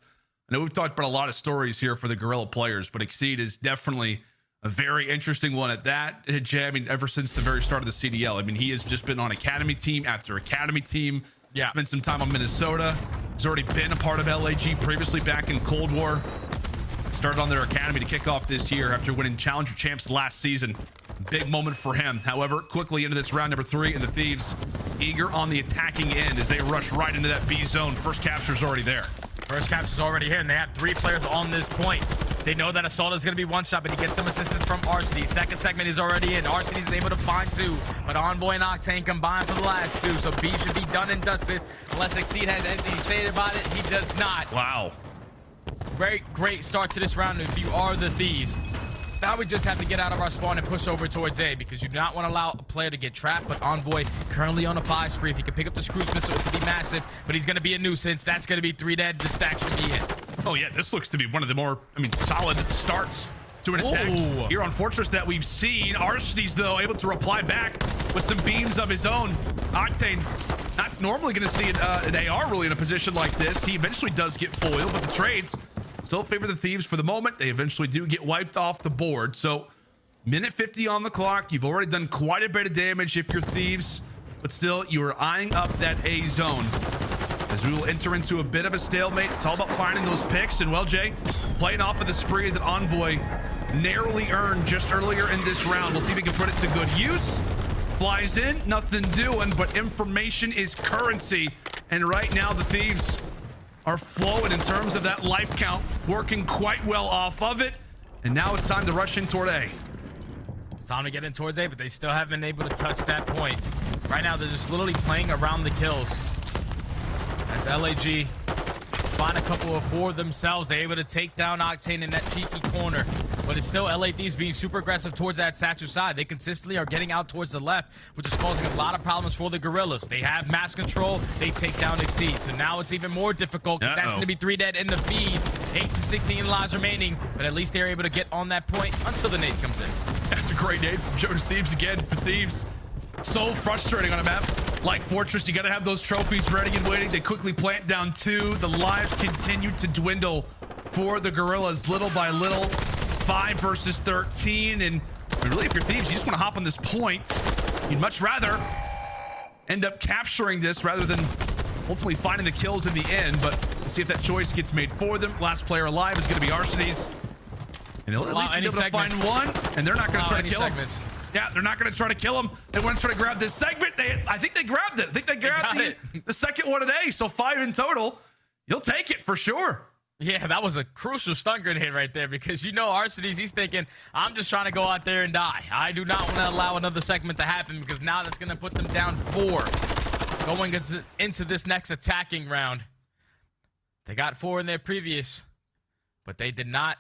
I know we've talked about a lot of stories here for the Guerrilla players, but Exceed is definitely a very interesting one at that. Jay, I mean, ever since the very start of the CDL, I mean, he has just been on academy team after academy team. Yeah. Spent some time on Minnesota. He's already been a part of LAG previously back in Cold War. Started on their academy to kick off this year after winning Challenger Champs last season. Big moment for him. However, quickly into this round number 3, and the Thieves eager on the attacking end as they rush right into that B zone. First capture's already there. First capture's already here, and they have 3 players on this point. They know that Assault is going to be one shot, but he gets some assistance from aBeZy. Second segment is already in. aBeZy is able to find 2, but Envoy and Octane combined for the last 2, so B should be done and dusted. Unless Exceed has anything to say about it, he does not. Wow. Great start to this round if you are the Thieves. Now we just have to get out of our spawn and push over towards A because you do not want to allow a player to get trapped, but Envoy currently on a 5 spree. If he can pick up this cruise missile, it could be massive, but he's going to be a nuisance. That's going to be 3 dead. The stack should be in. Oh, yeah, this looks to be one of the more, solid starts to an attack here on Fortress that we've seen. aBeZy's, though, able to reply back with some beams of his own. Octane, not normally going to see an AR really in a position like this. He eventually does get foiled, but the trades still favor the Thieves for the moment. They eventually do get wiped off the board. So, minute 50 on the clock. You've already done quite a bit of damage if you're Thieves, but still, you are eyeing up that A zone. As we will enter into a bit of a stalemate. It's all about finding those picks. And, well, Jay, playing off of the spree that Envoy narrowly earned just earlier in this round. We'll see if he can put it to good use. Flies in, nothing doing, but information is currency. And right now, the Thieves are flowing in terms of that life count, working quite well off of it. And now it's time to rush in toward A. It's time to get in towards A, but they still haven't been able to touch that point. Right now, they're just literally playing around the kills. As LAG find a couple of 4 themselves, they're able to take down Octane in that cheeky corner. but it's still aLLeY Thieves being super aggressive towards that statue side. They consistently are getting out towards the left, which is causing a lot of problems for the Guerrillas. They have mass control. They take down Exceed. So now it's even more difficult. That's going to be 3 dead in the feed. 8 to 16 lives remaining, but at least they're able to get on that point until the nade comes in. That's a great nade from Joe Thieves again for Thieves. So frustrating on a map like Fortress. You got to have those trophies ready and waiting. They quickly plant down 2. The lives continue to dwindle for the Guerrillas little by little. 5 versus 13. And really, if you're Thieves, you just want to hop on this point. You'd much rather end up capturing this rather than ultimately finding the kills in the end. But we'll see if that choice gets made for them. Last player alive is going to be arsonies. And he'll at least be able to find one. And they're not going to try to kill him. Yeah, they're not going to try to kill him. They want to try to grab this segment. I think they grabbed it. I think they grabbed the second one today. So 5 in total. You'll take it for sure. Yeah, that was a crucial stun grenade right there because you know arsonies, he's thinking, I'm just trying to go out there and die. I do not want to allow another segment to happen because now that's going to put them down 4 going into this next attacking round. They got 4 in their previous, but they did not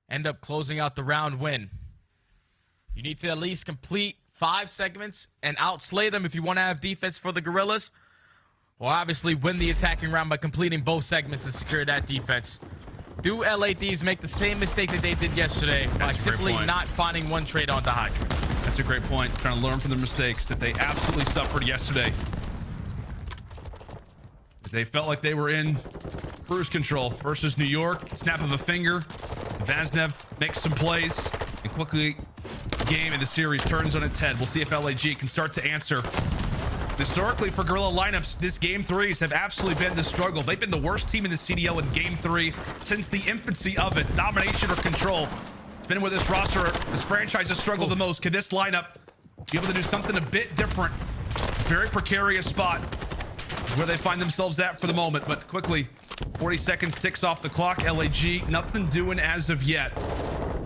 end up closing out the round win. You need to at least complete 5 segments and outslay them if you want to have defense for the Guerrillas. Or obviously win the attacking round by completing both segments to secure that defense. Do aLLeY Thieves make the same mistake that they did yesterday by simply not finding one trade onto HyDra? That's a great point. Trying to learn from the mistakes that they absolutely suffered yesterday. They felt like they were in cruise control versus New York. Snap of a finger. Vaznev makes some plays and quickly game in the series turns on its head. We'll see if LAG can start to answer. Historically, for Guerrilla lineups, this game 3s have absolutely been the struggle. They've been the worst team in the CDL in game 3 since the infancy of it. Domination or control. It's been where this roster, this franchise has struggled the most. Can this lineup be able to do something a bit different? Very precarious spot is where they find themselves at for the moment. But quickly, 40 seconds ticks off the clock. LAG, nothing doing as of yet.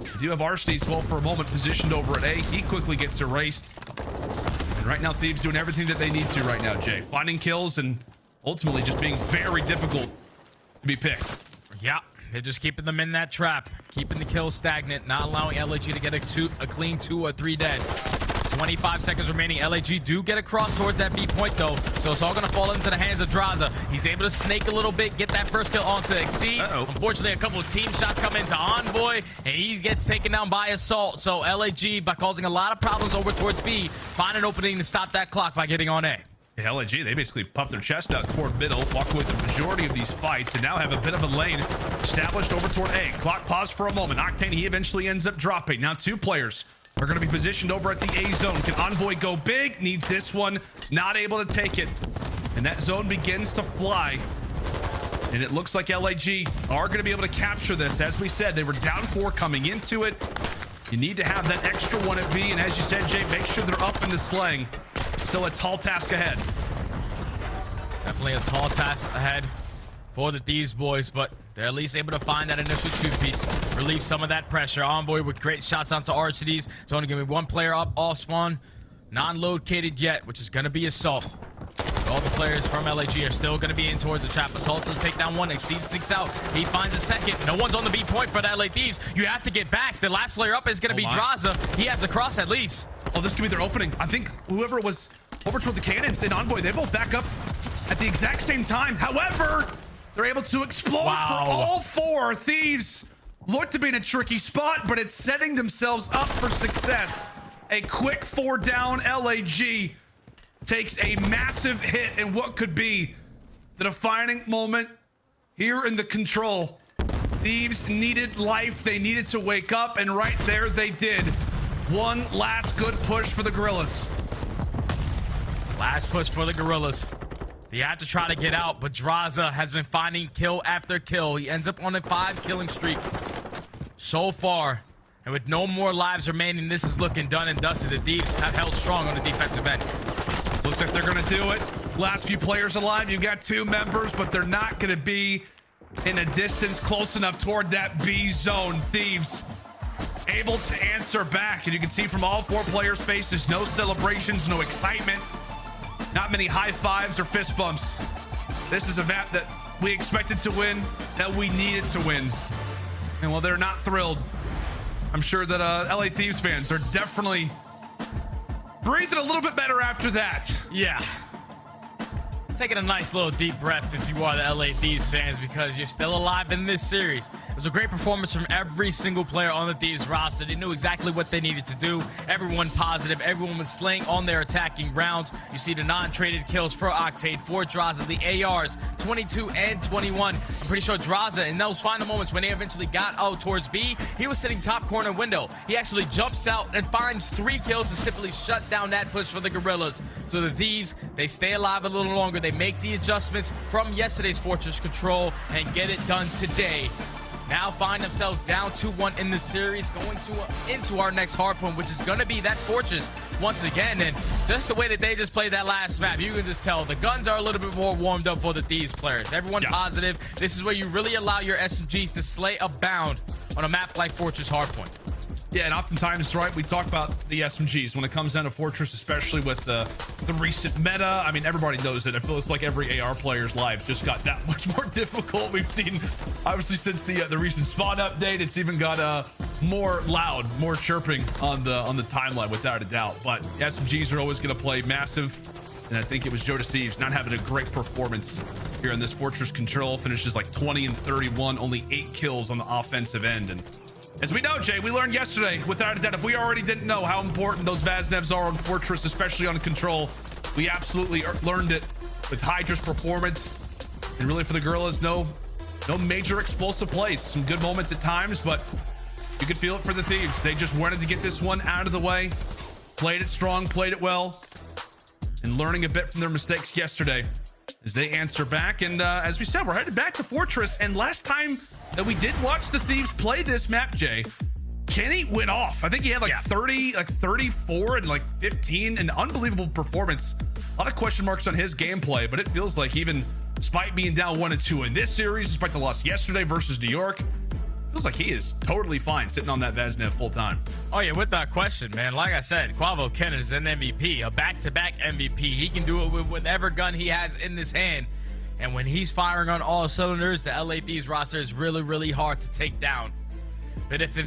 We do have arsonies, well, for a moment positioned over at A. He quickly gets erased. And right now, Thieves doing everything that they need to right now, Jay. Finding kills and ultimately just being very difficult to be picked. Yeah, they're just keeping them in that trap. Keeping the kills stagnant, not allowing LAG to get a clean 2 or 3 dead. 25 seconds remaining. LAG do get across towards that B point though, so it's all gonna fall into the hands of Drazah. He's able to snake a little bit, get that first kill onto Exceed. Unfortunately, a couple of team shots come into Envoy, and he gets taken down by Assault. So LAG, by causing a lot of problems over towards B, find an opening to stop that clock by getting on A. Yeah, LAG, they basically puff their chest out toward middle, walk away with the majority of these fights, and now have a bit of a lane established over toward A. Clock paused for a moment. Octane, he eventually ends up dropping. Now 2 players are going to be positioned over at the A zone. Can Envoy go big? Needs this one. Not able to take it. And that zone begins to fly. And it looks like LAG are going to be able to capture this. As we said, they were down 4 coming into it. You need to have that extra one at B. And as you said, Jay, make sure they're up in the slang. Still a tall task ahead. Definitely a tall task ahead for the Thieves boys, but they're at least able to find that initial 2-piece, relieve some of that pressure. Envoy with great shots onto arsonies. It's only going to be 1 player up off spawn, non-located yet, which is going to be Assault. All the players from LAG are still going to be in towards the trap. Assault does take down 1. Exceed sneaks out. He finds a second. No one's on the B point for the aLLeY Thieves. You have to get back. The last player up is going to be Drazah. He has the cross at least. Oh, this could be their opening. I think whoever was over toward the cannons in Envoy, they both back up at the exact same time. However, they're able to explode for all 4. Thieves look to be in a tricky spot, but it's setting themselves up for success. A quick 4 down. LAG takes a massive hit in what could be the defining moment here in the control. Thieves needed life. They needed to wake up, and right there they did. One last good push for the Guerrillas. Last push for the Guerrillas. They have to try to get out, but Drazah has been finding kill after kill. He ends up on a 5 killing streak so far. And with no more lives remaining, this is looking done and dusted. The Thieves have held strong on the defensive end. Looks like they're going to do it. Last few players alive. You've got 2 members, but they're not going to be in a distance close enough toward that B zone. Thieves able to answer back. And you can see from all 4 players' faces, no celebrations, no excitement. Not many high fives or fist bumps. This is a map that we expected to win, that we needed to win. And while they're not thrilled, I'm sure that LA Thieves fans are definitely breathing a little bit better after that. Yeah. Taking a nice little deep breath if you are the LA Thieves fans, because you're still alive in this series. It was a great performance from every single player on the Thieves roster. They knew exactly what they needed to do. Everyone positive. Everyone was slaying on their attacking rounds. You see the non-traded kills for Octane, for Drazah, the ARs, 22 and 21. I'm pretty sure Drazah, in those final moments when they eventually got out towards B, he was sitting top corner window. He actually jumps out and finds 3 kills to simply shut down that push for the Guerrillas. So the Thieves, they stay alive a little longer. They make the adjustments from yesterday's Fortress control and get it done today. Now find themselves down 2-1 in the series, going into our next hardpoint, which is going to be that Fortress once again. And just the way that they just played that last map, you can just tell the guns are a little bit more warmed up for the Thieves players. Everyone positive. This is where you really allow your SMGs to slay a bound on a map like Fortress hardpoint. Yeah, and oftentimes, right, we talk about the SMGs when it comes down to Fortress, especially with the recent meta. I mean, everybody knows it. I feel it's like every AR player's life just got that much more difficult. We've seen, obviously, since the recent spawn update, it's even got more loud, more chirping on the timeline, without a doubt. But SMGs are always going to play massive, and I think it was Joe Thieves not having a great performance here in this Fortress control. Finishes like 20 and 31, only 8 kills on the offensive end. And as we know, Jay, we learned yesterday, without a doubt, if we already didn't know how important those Vaznevs are on Fortress, especially on control, we absolutely learned it with HyDra's performance. And really for the Guerrillas, no major explosive plays. Some good moments at times, but you could feel it for the Thieves. They just wanted to get this one out of the way, played it strong, played it well, and learning a bit from their mistakes yesterday as they answer back. And as we said, we're headed back to Fortress. And last time that we did watch the Thieves play this map, Jay, Kenny went off. I think he had like 30, like 34 and like 15, an unbelievable performance. A lot of question marks on his gameplay, but it feels like even despite being down 1-2 in this series, despite the loss yesterday versus New York, feels like he is totally fine sitting on that Vaznev full time. Oh yeah, without question, man. Like I said, Quavo Kenan is an MVP, a back-to-back MVP. He can do it with whatever gun he has in his hand. And when he's firing on all cylinders, the LA Thieves roster is really, really hard to take down. But if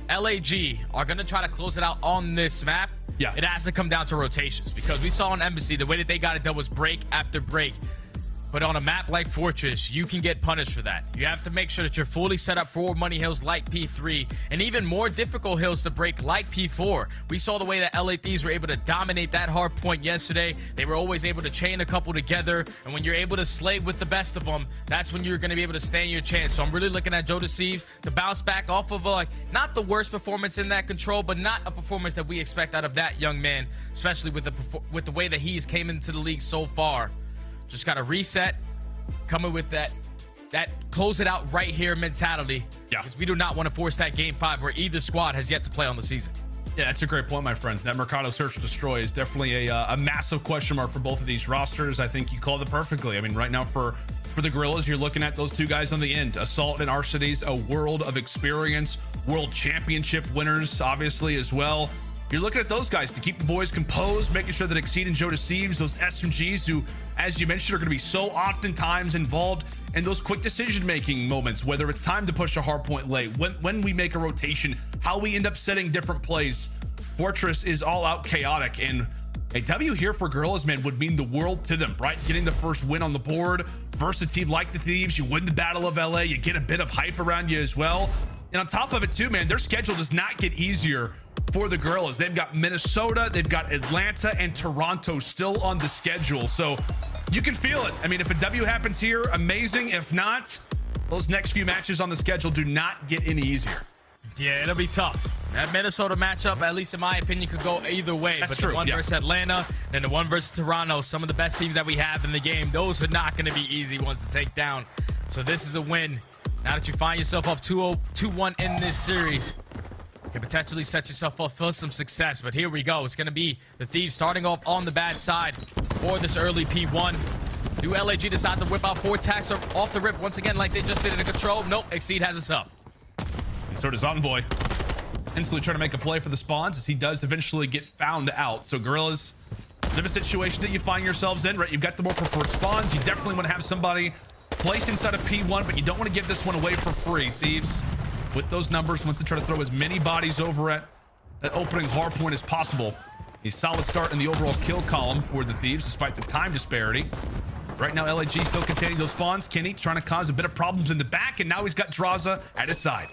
LAG are going to try to close it out on this map, it has to come down to rotations, because we saw on aBeZy the way that they got it done was break after break. But on a map like Fortress, you can get punished for that. You have to make sure that you're fully set up for money hills like P3 and even more difficult hills to break like P4. We saw the way that LA Thieves were able to dominate that hard point yesterday. They were always able to chain a couple together. And when you're able to slay with the best of them, that's when you're going to be able to stand your chance. So I'm really looking at Joe Thieves to bounce back off of not the worst performance in that control, but not a performance that we expect out of that young man, especially with the way that he's came into the league so far. Just got to reset, coming with that close it out right here mentality. Yeah. Because we do not want to force that game 5 where either squad has yet to play on the season. Yeah, that's a great point, my friend. That Mercado search destroy is definitely a massive question mark for both of these rosters. I think you called it perfectly. I mean, right now for the Guerrillas, you're looking at those two guys on the end. Assault and Arcades, a world of experience, world championship winners, obviously, as well. You're looking at those guys to keep the boys composed, making sure that Exceed and Joe Thieves, those SMGs who, as you mentioned, are going to be so oftentimes involved in those quick decision-making moments, whether it's time to push a hard point late, when we make a rotation, how we end up setting different plays. Fortress is all out chaotic, and a W here for Guerrillas, man, would mean the world to them, right? Getting the first win on the board versus a team like the Thieves. You win the Battle of LA, you get a bit of hype around you as well. And on top of it too, man, their schedule does not get easier for the Guerrillas. They've got Minnesota, they've got Atlanta and Toronto still on the schedule. So you can feel it. I mean, if a W happens here, amazing. If not, those next few matches on the schedule do not get any easier. Yeah, it'll be tough. That Minnesota matchup, at least in my opinion, could go either way. That's but true, the one versus Atlanta, then the one versus Toronto, some of the best teams that we have in the game, those are not going to be easy ones to take down. So this is a win. Now that you find yourself up 2-1 in this series, you can potentially set yourself up for some success. But here we go. It's going to be the Thieves starting off on the bad side for this early P1. Do LAG decide to whip out 4 attacks off the rip once again like they just did in the control? Nope, Exceed has us up. And so does Envoy. Instantly trying to make a play for the spawns as he does eventually get found out. So Guerrillas, bit of a situation that you find yourselves in, right? You've got the more preferred spawns. You definitely want to have somebody placed inside of P1, but you don't want to give this one away for free. Thieves with those numbers, wants to try to throw as many bodies over at that opening hard point as possible. A solid start in the overall kill column for the Thieves, despite the time disparity. Right now, aLLeY still containing those spawns. Kenny trying to cause a bit of problems in the back, and now he's got Drazah at his side.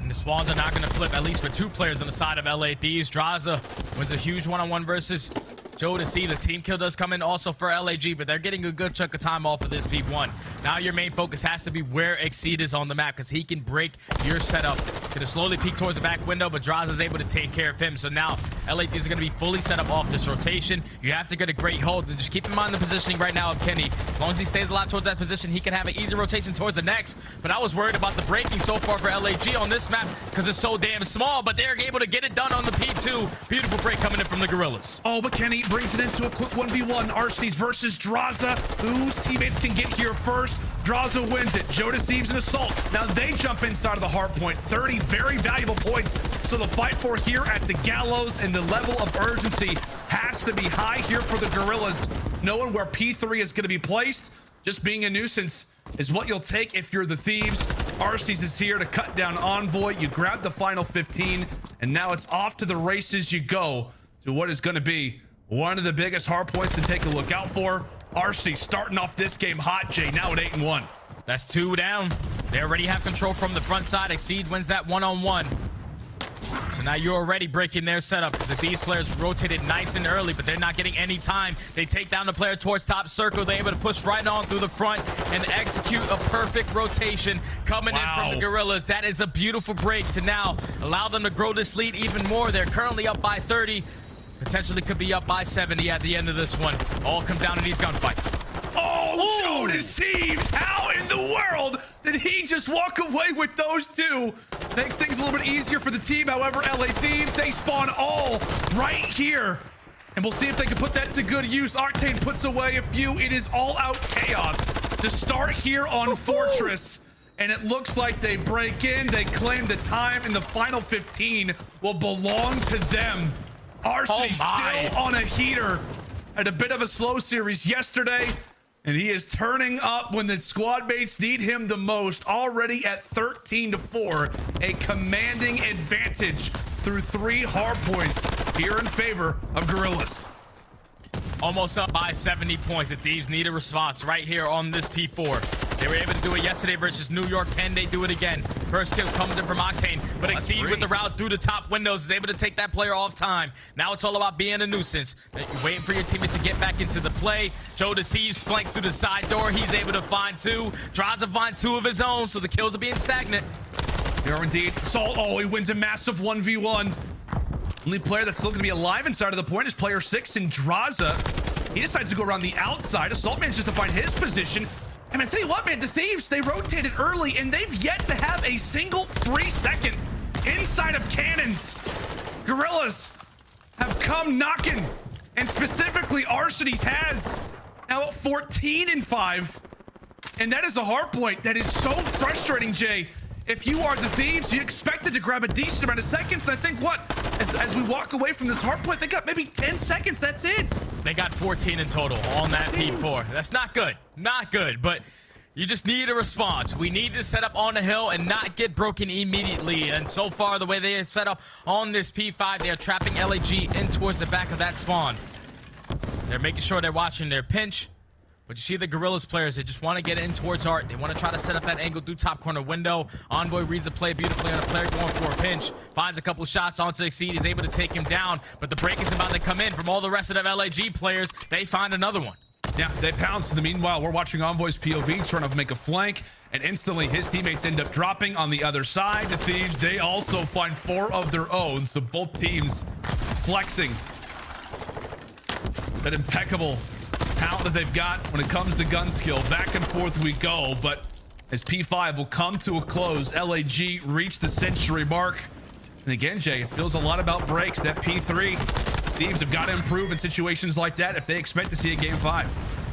And the spawns are not going to flip, at least for 2 players on the side of LA Thieves. Drazah wins a huge one-on-one versus Joe to see. The team kill does come in also for aLLeY, but they're getting a good chunk of time off of this P1. Now your main focus has to be where aBeZy is on the map, because he can break your setup. Gonna slowly peek towards the back window, but Drazah is able to take care of him. So now LA Thieves are gonna be fully set up off this rotation. You have to get a great hold, and just keep in mind the positioning right now of Kenny. As long as he stays a lot towards that position, he can have an easy rotation towards the next. But I was worried about the breaking so far for aLLeY on this map because it's so damn small, but they're able to get it done on the P2. Beautiful break coming in from the Guerrillas. Oh, but Kenny brings it into a quick 1v1. Arsenes versus Drazah. Whose teammates can get here first? Drazah wins it. Joe deceives an assault. Now they jump inside of the hard point. 30 very valuable points. So the fight for here at the gallows, and the level of urgency has to be high here for the Guerrillas. Knowing where P3 is going to be placed, just being a nuisance is what you'll take if you're the Thieves. Arsenes is here to cut down Envoy. You grab the final 15, and now it's off to the races you go to what is going to be one of the biggest hard points to take a look out for. Arsenes starting off this game hot, Jay, now at 8-1. That's 2 down. They already have control from the front side. aBeZy wins that one-on-one. So now you're already breaking their setup. The Thieves players rotated nice and early, but they're not getting any time. They take down the player towards top circle. They're able to push right on through the front and execute a perfect rotation coming in from the Guerrillas. That is a beautiful break to now allow them to grow this lead even more. They're currently up by 30. Potentially could be up by 70 at the end of this one. All come down to these gunfights. Oh, Joe deceives. How in the world did he just walk away with those 2? Makes things a little bit easier for the team. However, LA Thieves, they spawn all right here. And we'll see if they can put that to good use. Octane puts away a few. It is all out chaos to start here on Fortress. And it looks like they break in. They claim the time, and the final 15 will belong to them. Arsenes still on a heater. Had a bit of a slow series yesterday, and he is turning up when the squad mates need him the most. Already at 13-4, a commanding advantage through 3 hard points here in favor of Guerrillas. Almost up by 70 points. The Thieves need a response right here on this P4. They were able to do it yesterday versus New York. Can they do it again? First kills comes in from Octane, but aBeZy with the route through the top windows is able to take that player off time. Now it's all about being a nuisance. You're waiting for your teammates to get back into the play. Joe deceives, flanks through the side door. He's able to find 2. Drazah finds 2 of his own, so the kills are being stagnant. They are indeed. Salt, oh, he wins a massive 1v1. Only player that's still going to be alive inside of the point is player 6 in Drazah. He decides to go around the outside. Assault manages to find his position. And I tell you what, man, the Thieves, they rotated early, and they've yet to have a single free second inside of cannons. Guerrillas have come knocking, and specifically Arsenes has now at 14-5. And that is a hard point that is so frustrating, Jay. If you are the Thieves, you expected to grab a decent amount of seconds. And I think as we walk away from this hard point, they got maybe 10 seconds. That's it. They got 14 in total on that P4. That's not good. Not good, but you just need a response. We need to set up on the hill and not get broken immediately. And so far, the way they are set up on this P5, they are trapping aLLeY in towards the back of that spawn. They're making sure they're watching their pinch. But you see the Guerrillas players, they just want to get in towards Art. They want to try to set up that angle through top corner window. Envoy reads the play beautifully on a player going for a pinch. Finds a couple shots onto aBeZy. He's able to take him down. But the break is about to come in from all the rest of the aLLeY players. They find another one. Yeah, they pounce. In the meanwhile, we're watching Envoy's POV trying to make a flank. And instantly, his teammates end up dropping on the other side. The Thieves, they also find 4 of their own. So both teams flexing that impeccable talent that they've got when it comes to gun skill. Back and forth we go, but as P5 will come to a close, aLLeY reach the century mark. And again, Jay, it feels a lot about breaks. That P3, Thieves have got to improve in situations like that if they expect to see a game 5.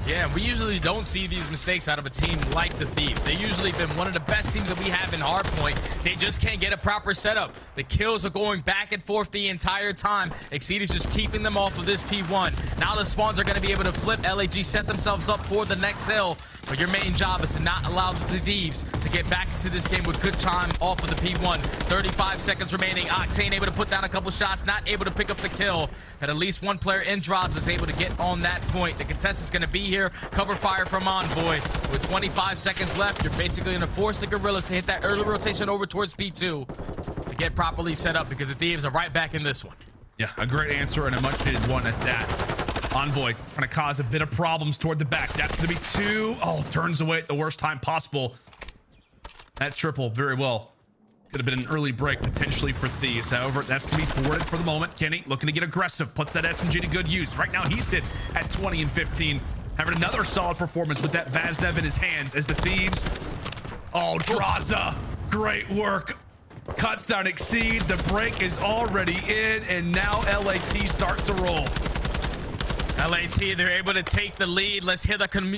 Yeah, we usually don't see these mistakes out of a team like the Thieves. They've usually been one of the best teams that we have in hardpoint. They just can't get a proper setup. The kills are going back and forth the entire time. aBeZy is just keeping them off of this P1. Now the spawns are going to be able to flip. LAG set themselves up for the next hill. But your main job is to not allow the Thieves to get back into this game with good time off of the P1. 35 seconds remaining. Octane able to put down a couple shots, not able to pick up the kill. But at least one player in Drazah is able to get on that point. The contest is going to be here. Cover fire from Envoy. With 25 seconds left, you're basically going to force the Guerrillas to hit that early rotation over towards P2 to get properly set up, because the Thieves are right back in this one. Yeah, a great answer and a much needed one at that. Envoy trying to cause a bit of problems toward the back. That's going to be 2. Oh, turns away at the worst time possible. That triple very well could have been an early break potentially for Thieves. However, that's going to be thwarted for the moment. Kenny looking to get aggressive, puts that SMG to good use. Right now he sits at 20 and 15, having another solid performance with that Vaznev in his hands as the Thieves. Oh, Drazah, great work. Cuts down aBeZy. The break is already in, and now LAT start to roll. LAT, they're able to take the lead. Let's hear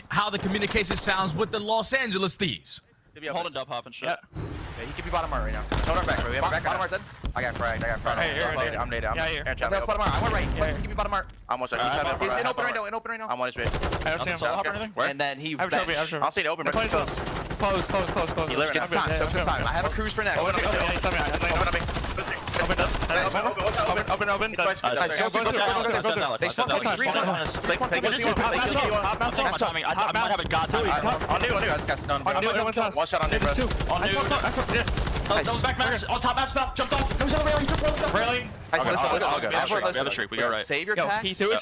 how the communication sounds with the Los Angeles Thieves. Could be a holding dub hop and shit. Yeah, he could be bottom art right now. Hold our back, bro. We have a back. Bottom art then. I got fragged. Hey, I'm native. Yeah, here. That's bottom art. I went right. Yeah. He could be bottom art. I'm watching. He's in open right now. In open right now. I'm on his base. I don't see him. Solo hop or anything? Where? And then he I'll see the open. Close. He literally gets time. So it's time. I have a cruise for next. Open up me. Open. They spawn like 3 times. I might have a god time. On new. One shot on new, bro. On new. Back matters. On top map spell. Jumped off. He was over there. He took one. Really? Listen. We have a streak. We go right. Save your tags. He threw a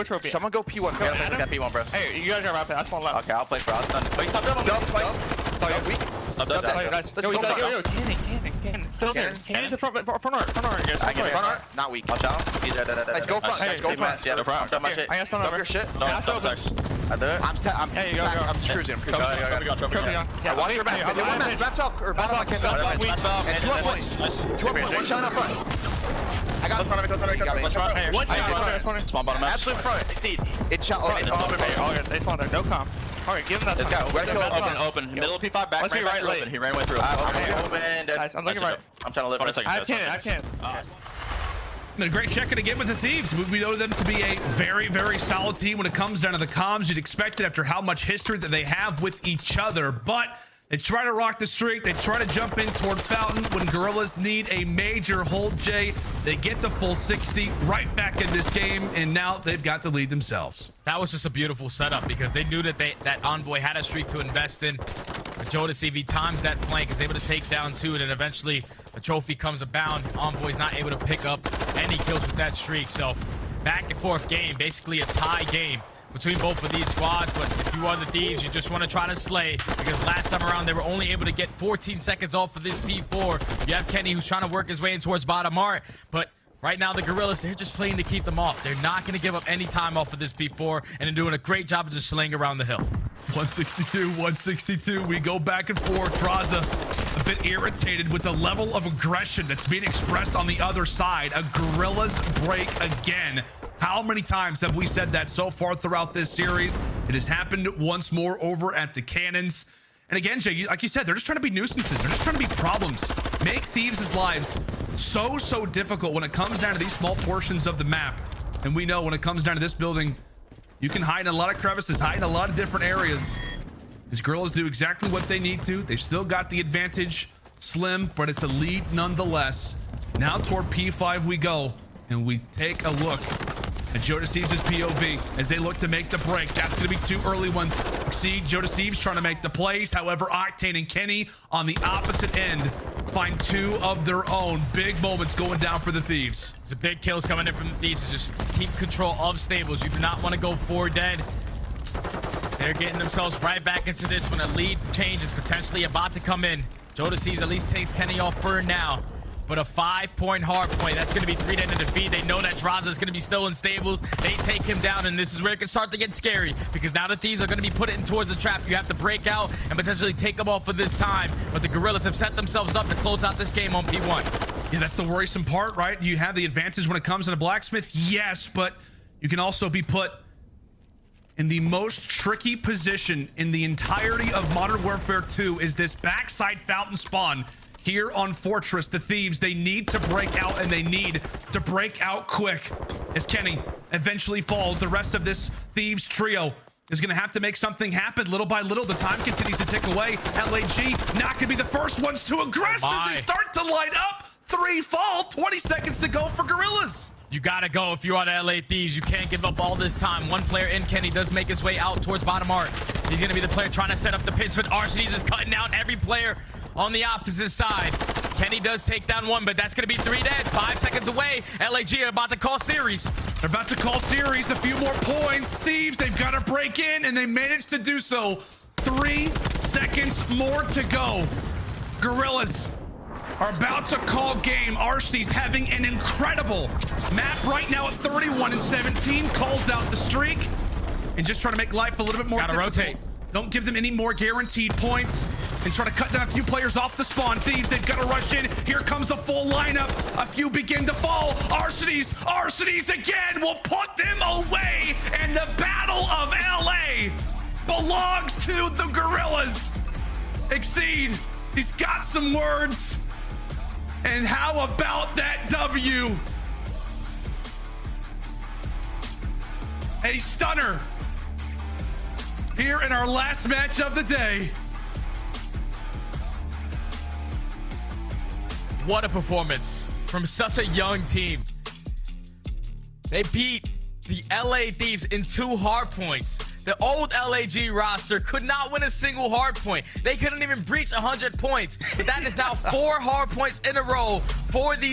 trophy. Someone go P1. We got P1, bro. Hey, you guys are rapid. That's one left. Okay, I'll play for us then. Wait, stop Dub. Weak. Let's go. Cannon. Still there. Cannon to front art. I get front art. Not weak. Watch out. Let's go front. Let's go front. Yeah, no problem. I'm done my shit. I got some Dub over. your shit. No, I did it. I'm cruising. Yeah, Watch your back. One match. Back up or bottom. I can't. And 2 up points. 1 shot up front. I got One shot. Spawn bottom match. Absolute front. It's shot. They spawned there. No comp. Alright, give him that. Let's go. Open. Middle P5 back. Let's be right late. He ran way through. Guys, I'm looking right. I'm trying to live for a second. I can't. And a great check-in again with the Thieves. We know them to be a very, very solid team when it comes down to the comms. You'd expect it after how much history that they have with each other, but they try to rock the streak. They try to jump in toward Fountain when Guerrillas need a major hold, Jay. They get the full 60 right back in this game, and now they've got the lead themselves. That was just a beautiful setup because they knew that that Envoy had a streak to invest in. But Shotzzy times that flank, is able to take down 2, and then eventually a trophy comes abound. Envoy's not able to pick up any kills with that streak. So back and forth game, basically a tie game between both of these squads. But if you are the Thieves, you just want to try to slay, because last time around they were only able to get 14 seconds off of this P4. You have Kenny who's trying to work his way in towards bottom art, but right now the Guerrillas, they're just playing to keep them off. They're not going to give up any time off of this P4, and they're doing a great job of just slaying around the hill. 162. We go back and forth. Drazah a bit irritated with the level of aggression that's being expressed on the other side. A Guerrillas break again. How many times have we said that so far throughout this series? It has happened once more over at the Cannons. And again, Jay, like you said, they're just trying to be nuisances. They're just trying to be problems. Make Thieves' lives so difficult when it comes down to these small portions of the map. And we know when it comes down to this building, you can hide in a lot of crevices, hide in a lot of different areas. These Guerrillas do exactly what they need to. They've still got the advantage, slim, but it's a lead nonetheless. Now toward P5 we go, and we take a look at Shotzzy's POV as they look to make the break. That's going to be 2 early ones. See, Shotzzy's trying to make the plays. However, Octane and Kenny on the opposite end find 2 of their own. Big moments going down for the Thieves. Some big kills coming in from the Thieves to just keep control of stables. You do not want to go 4 dead. They're getting themselves right back into this when a lead change is potentially about to come in. Shotzzy at least takes Kenny off for now. But a 5-point hard point, that's going to be 3 dead to defeat. They know that Drazah is going to be still in stables. They take him down, and this is where it can start to get scary, because now the Thieves are going to be put in towards the trap. You have to break out and potentially take them off for this time. But the Guerrillas have set themselves up to close out this game on P1. Yeah, that's the worrisome part, right? You have the advantage when it comes to the blacksmith, yes, but you can also be put in the most tricky position in the entirety of Modern Warfare 2 is this backside fountain spawn here on Fortress. The Thieves, they need to break out, and they need to break out quick. As Kenny eventually falls, the rest of this Thieves trio is going to have to make something happen little by little. The time continues to tick away. LAG not going to be the first ones to aggress as they start to light up. 3 fall, 20 seconds to go for Guerrillas. You gotta go if you're on LA Thieves. You can't give up all this time. One player in, Kenny does make his way out towards bottom arc. He's gonna be the player trying to set up the pinch, but Arsenes is cutting out every player on the opposite side. Kenny does take down one, but that's gonna be 3 dead. 5 seconds away. LAG are about to call series. They're about to call series. A few more points. Thieves, they've got to break in, and they managed to do so. 3 seconds more to go. Guerrillas are about to call game. Arsenes having an incredible map right now at 31 and 17. Calls out the streak and just trying to make life a little bit more difficult. Rotate. Don't give them any more guaranteed points and try to cut down a few players off the spawn. Thieves, they've got to rush in. Here comes the full lineup. A few begin to fall. Arsenes again will put them away. And the Battle of LA belongs to the Guerrillas. Exceed, he's got some words. And how about that W? A stunner here in our last match of the day. What a performance from such a young team. They beat the LA Thieves in 2 hard points. The old LAG roster could not win a single hard point. They couldn't even breach 100 points. But that is now 4 hard points in a row for the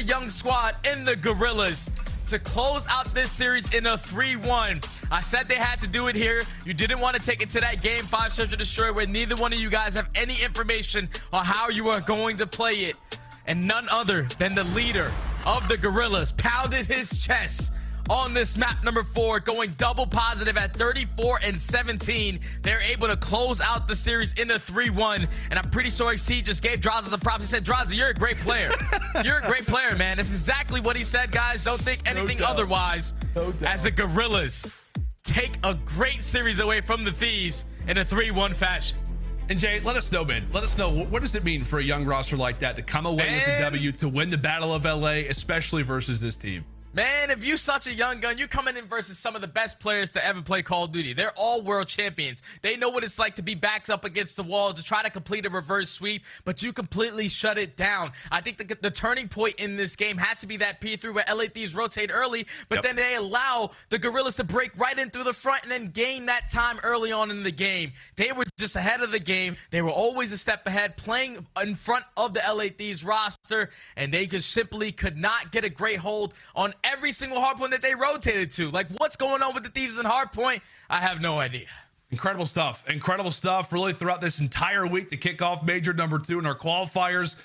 young squad in the Guerrillas to close out this series in a 3-1. I said they had to do it here. You didn't want to take it to that game 5 search and destroy where neither one of you guys have any information on how you are going to play it. And none other than the leader of the Guerrillas pounded his chest on this map number 4, going double positive at 34 and 17. They're able to close out the series in a 3-1. And I'm pretty sure he just gave Drazah some props. He said, Drazah, you're a great player. You're a great player, man. That's exactly what he said, guys. Don't think anything otherwise. As the Guerrillas take a great series away from the Thieves in a 3-1 fashion. And Jay, let us know, man. Let us know, what does it mean for a young roster like that to come away with the W, to win the Battle of LA, especially versus this team? Man, if you such a young gun, you coming in versus some of the best players to ever play Call of Duty. They're all world champions. They know what it's like to be backed up against the wall, to try to complete a reverse sweep, but you completely shut it down. I think the turning point in this game had to be that P3 where LA Thieves rotate early, but then they allow the Guerrillas to break right in through the front and then gain that time early on in the game. They were just ahead of the game. They were always a step ahead, playing in front of the LA Thieves roster, and they just simply could not get a great hold on every single hardpoint that they rotated to. Like, what's going on with the Thieves in hardpoint? I have no idea. Incredible stuff. Incredible stuff really throughout this entire week to kick off Major number 2 in our qualifiers.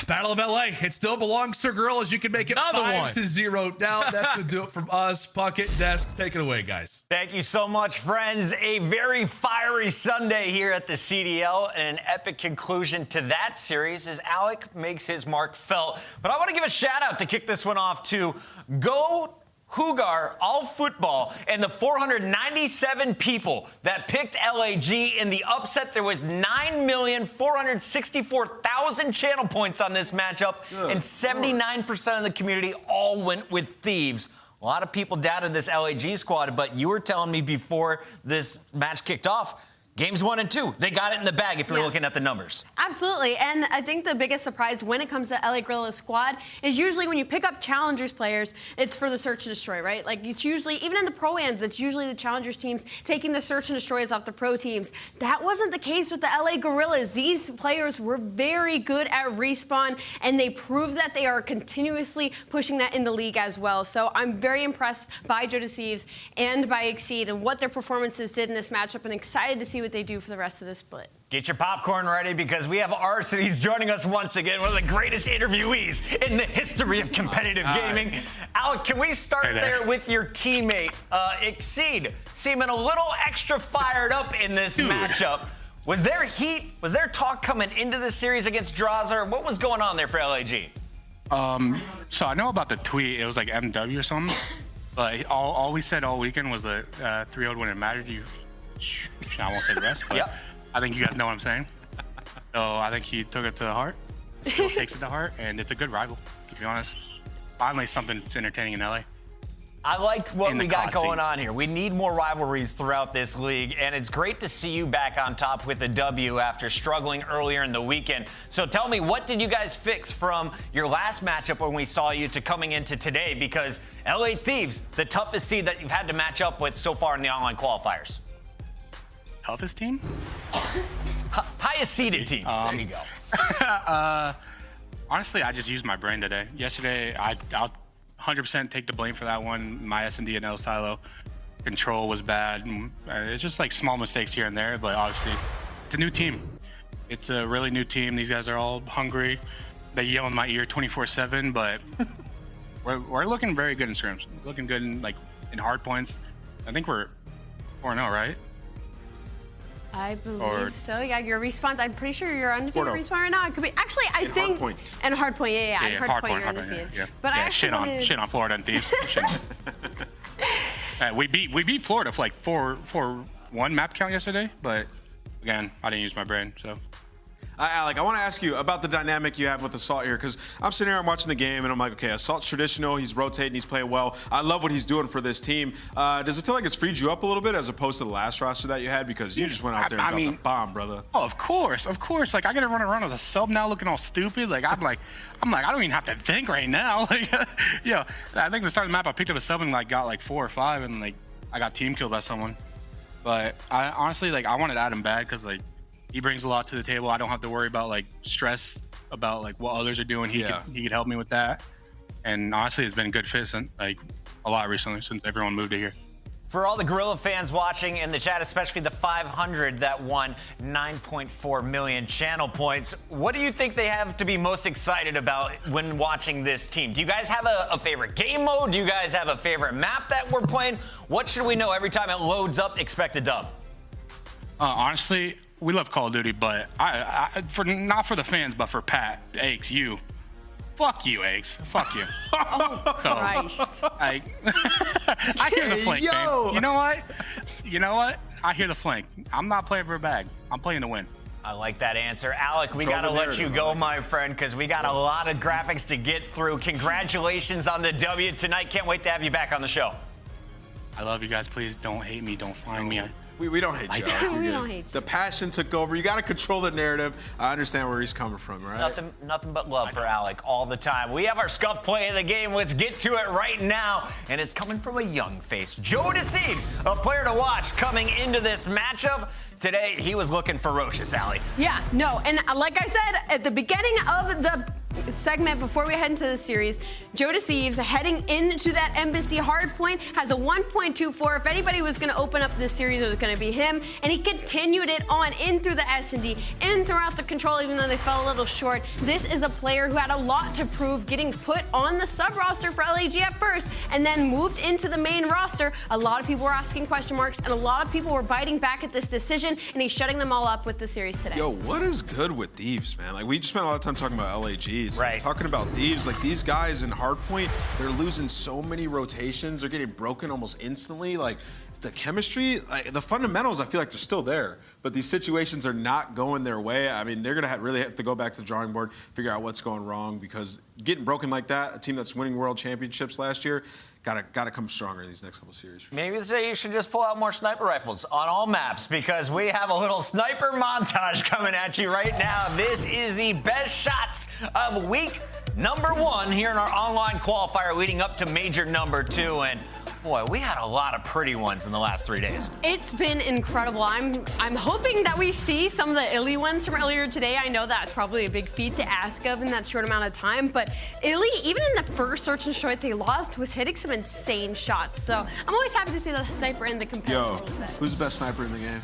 Battle of LA. It still belongs to Guerrillas. You can make it 5-0 down. That's going to do it from us. Puckett, Desk, take it away, guys. Thank you so much, friends. A very fiery Sunday here at the CDL, and an epic conclusion to that series as aLLeY makes his mark felt. But I want to give a shout out to kick this one off to Go Huke, all football, and the 497 people that picked LAG in the upset. There was 9,464,000 channel points on this matchup, and 79% of the community all went with Thieves. A lot of people doubted this LAG squad, but you were telling me before this match kicked off, games 1 and 2, they got it in the bag if you're looking at the numbers. Absolutely, and I think the biggest surprise when it comes to LA Guerrillas squad is usually when you pick up Challengers players, it's for the search and destroy, right? Like, it's usually, even in the Pro-Ams, it's usually the Challengers teams taking the search and destroys off the Pro teams. That wasn't the case with the LA Guerrillas. These players were very good at respawn, and they proved that they are continuously pushing that in the league as well. So I'm very impressed by Thieves and by Exceed and what their performances did in this matchup, and excited to see what they do for the rest of the split. Get your popcorn ready because we have Arsenes joining us once again, one of the greatest interviewees in the history of competitive gaming. aLLeY, can we start there with your teammate, Exceed, seeming a little extra fired up in this matchup. Was there heat? Was there talk coming into the series against Drazah? What was going on there for LAG? So I know about the tweet. It was like MW or something. But all we said all weekend was a 3-0 when it mattered. I won't say the rest, but I think you guys know what I'm saying. So I think he took it to the heart. Still takes it to heart, and it's a good rival, to be honest. Finally, something entertaining in LA. I like what we got going on here. We need more rivalries throughout this league, and it's great to see you back on top with a W after struggling earlier in the weekend. So tell me, what did you guys fix from your last matchup when we saw you to coming into today? Because LA Thieves, the toughest seed that you've had to match up with so far in the online qualifiers. Toughest team? Highest seeded team. There you go. Honestly, I just used my brain today. Yesterday, I'll 100% take the blame for that one. My S&D and L silo control was bad. It's just like small mistakes here and there, but obviously it's a new team. It's a really new team. These guys are all hungry. They yell in my ear 24/7, but we're looking very good in scrims. Looking good in hard points. I think we're 4-0, right? I believe so. Yeah, your response. I'm pretty sure you're undefeated respawn right now. It could be actually. I think. And hard point. Yeah. Hard point. You're undefeated. Yeah. But I shit on Florida and Thieves. We beat Florida for like 4-1 map count yesterday, but again, I didn't use my brain, so. Alec, I want to ask you about the dynamic you have with Assault here, because I'm sitting here, I'm watching the game, and I'm like, okay, Assault's traditional, he's rotating, he's playing well. I love what he's doing for this team. Does it feel like it's freed you up a little bit as opposed to the last roster that you had? Because you just went out there and dropped the bomb, brother. Oh, of course. Like, I got to run around as a sub now looking all stupid. Like, I'm like, I don't even have to think right now. Like, I think the start of the map, I picked up a sub and, got, 4 or 5, and, I got team killed by someone. But I honestly, I wanted Adam bad because, he brings a lot to the table. I don't have to worry about stress about what others are doing. He could help me with that. And honestly, it's been a good fit since a lot recently since everyone moved to here. For all the Guerrilla fans watching in the chat, especially the 500 that won 9.4 million channel points, what do you think they have to be most excited about when watching this team? Do you guys have a favorite game mode? Do you guys have a favorite map that we're playing? What should we know every time it loads up? Expect a dub. Honestly, we love Call of Duty, but not for the fans, but for Pat, Aches, you. Fuck you, Aches. Fuck you. Oh, so, Christ. I hear the flank, man. You know what? I hear the flank. I'm not playing for a bag. I'm playing to win. I like that answer. Alec, we got to let you go, my friend, because we got a lot of graphics to get through. Congratulations on the W tonight. Can't wait to have you back on the show. I love you guys. Please don't hate me. Don't find me. We don't hate you. We don't hate you. The passion took over. You got to control the narrative. I understand where he's coming from, right? Nothing but love for Alec all the time. We have our Scump play of the game. Let's get to it right now. And it's coming from a young face. Joe Deceives, a player to watch coming into this matchup. Today, he was looking ferocious, Allie. Yeah, no, and like I said at the beginning of the segment before we head into the series, Joe Deceives heading into that embassy hard point has a 1.24. If anybody was going to open up this series, it was going to be him, and he continued it on in through the S&D, in throughout the control, even though they fell a little short. This is a player who had a lot to prove, getting put on the sub roster for LAG at first, and then moved into the main roster. A lot of people were asking question marks, and a lot of people were biting back at this decision, and he's shutting them all up with the series today. Yo, what is good with Thieves, man? We just spent a lot of time talking about LAGs. Right. Talking about Thieves, these guys in hardpoint, they're losing so many rotations. They're getting broken almost instantly. The chemistry, the fundamentals, I feel like they're still there, but these situations are not going their way. I mean, they're gonna really have to go back to the drawing board, figure out what's going wrong, because getting broken like that, a team that's winning world championships last year, gotta come stronger in these next couple series. Maybe you should just pull out more sniper rifles on all maps, because we have a little sniper montage coming at you right now. This is the best shots of week number 1 here in our online qualifier leading up to Major number 2, and boy, we had a lot of pretty ones in the last 3 days. It's been incredible. I'm hoping that we see some of the iLLeY ones from earlier today. I know that's probably a big feat to ask of in that short amount of time, but iLLeY, even in the first search and destroy they lost, was hitting some insane shots. So I'm always happy to see the sniper in the competitive rule set. Who's the best sniper in the game?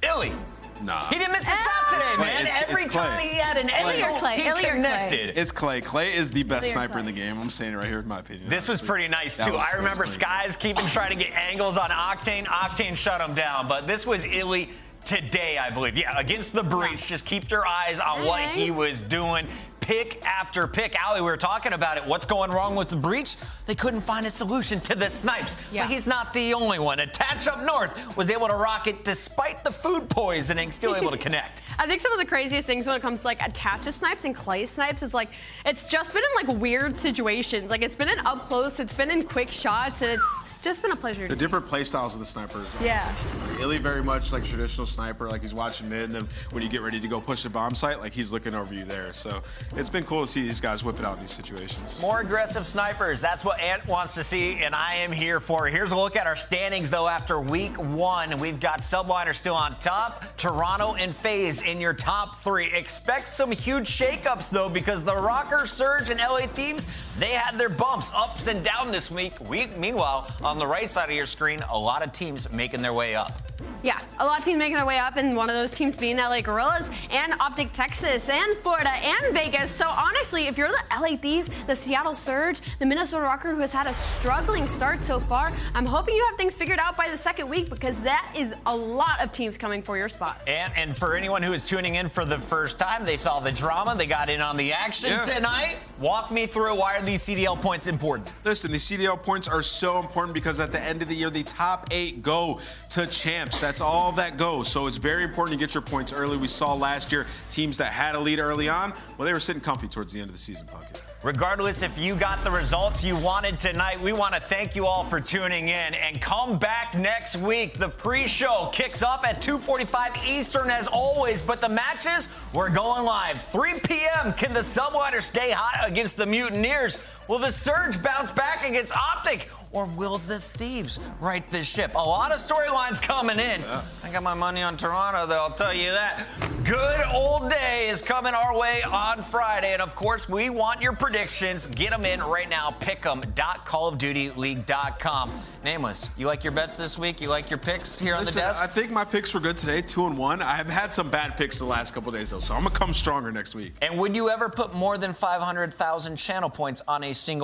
iLLeY. Nah. He didn't miss a shot today, man. Every time he had an angle, he connected. It's Clay. Clay is the best sniper in the game. I'm saying it right here, in my opinion. This was pretty nice, too. I remember Skyz keeping trying to get angles on Octane. Octane shut him down, but this was iLLeY today, I believe. Yeah, against the breach. Just keep your eyes on what he was doing. pick after pick. iLLeY, we were talking about it. What's going wrong with the breach? They couldn't find a solution to the snipes. Yeah. But he's not the only one. Attach up north was able to rock it despite the food poisoning, still able to connect. I think some of the craziest things when it comes to like attach snipes and clay snipes is like it's just been in like weird situations. Like it's been in up close, it's been in quick shots, and it's just been a pleasure to The see. different play styles of the snipers. Yeah. iLLeY very much like a traditional sniper, like he's watching mid, and then when you get ready to go push the bomb site, like he's looking over you there. So it's been cool to see these guys whip it out in these situations. More aggressive snipers. That's what Ant wants to see, and I am here for it. Here's a look at our standings, though, after week 1. We've got Subliners still on top, Toronto and FaZe in your top 3. Expect some huge shakeups, though, because the Røkkr, Surge, and LA Thieves, they had their bumps, ups and down this week. Meanwhile, on the right side of your screen, a lot of teams making their way up. Yeah, a lot of teams making their way up, and one of those teams being LA Guerrillas and OpTic Texas and Florida and Vegas. So honestly, if you're the LA Thieves, the Seattle Surge, the Minnesota Røkkr, who has had a struggling start so far, I'm hoping you have things figured out by the second week, because that is a lot of teams coming for your spot. And for anyone who is tuning in for the first time, they saw the drama, they got in on the action tonight. Walk me through, why are these CDL points important? Listen, these CDL points are so important because at the end of the year, the top 8 go to champs. That's all that goes. So it's very important to get your points early. We saw last year teams that had a lead early on, well, they were sitting comfy towards the end of the season, Puckett. Regardless if you got the results you wanted tonight, we want to thank you all for tuning in and come back next week. The pre-show kicks off at 2:45 Eastern as always, but the matches, we're going live. 3 p.m. Can the Subliners stay hot against the Mutineers? Will the Surge bounce back against OpTic? Or will the Thieves right the ship? A lot of storylines coming in. Yeah. I got my money on Toronto, though, I'll tell you that. Good old day is coming our way on Friday. And, of course, we want your predictions. Get them in right now. Pick'em.callofdutyleague.com. Nameless, you like your bets this week? You like your picks here on the desk? I think my picks were good today, 2-1. I have had some bad picks the last couple of days, though, so I'm going to come stronger next week. And would you ever put more than 500,000 channel points on a single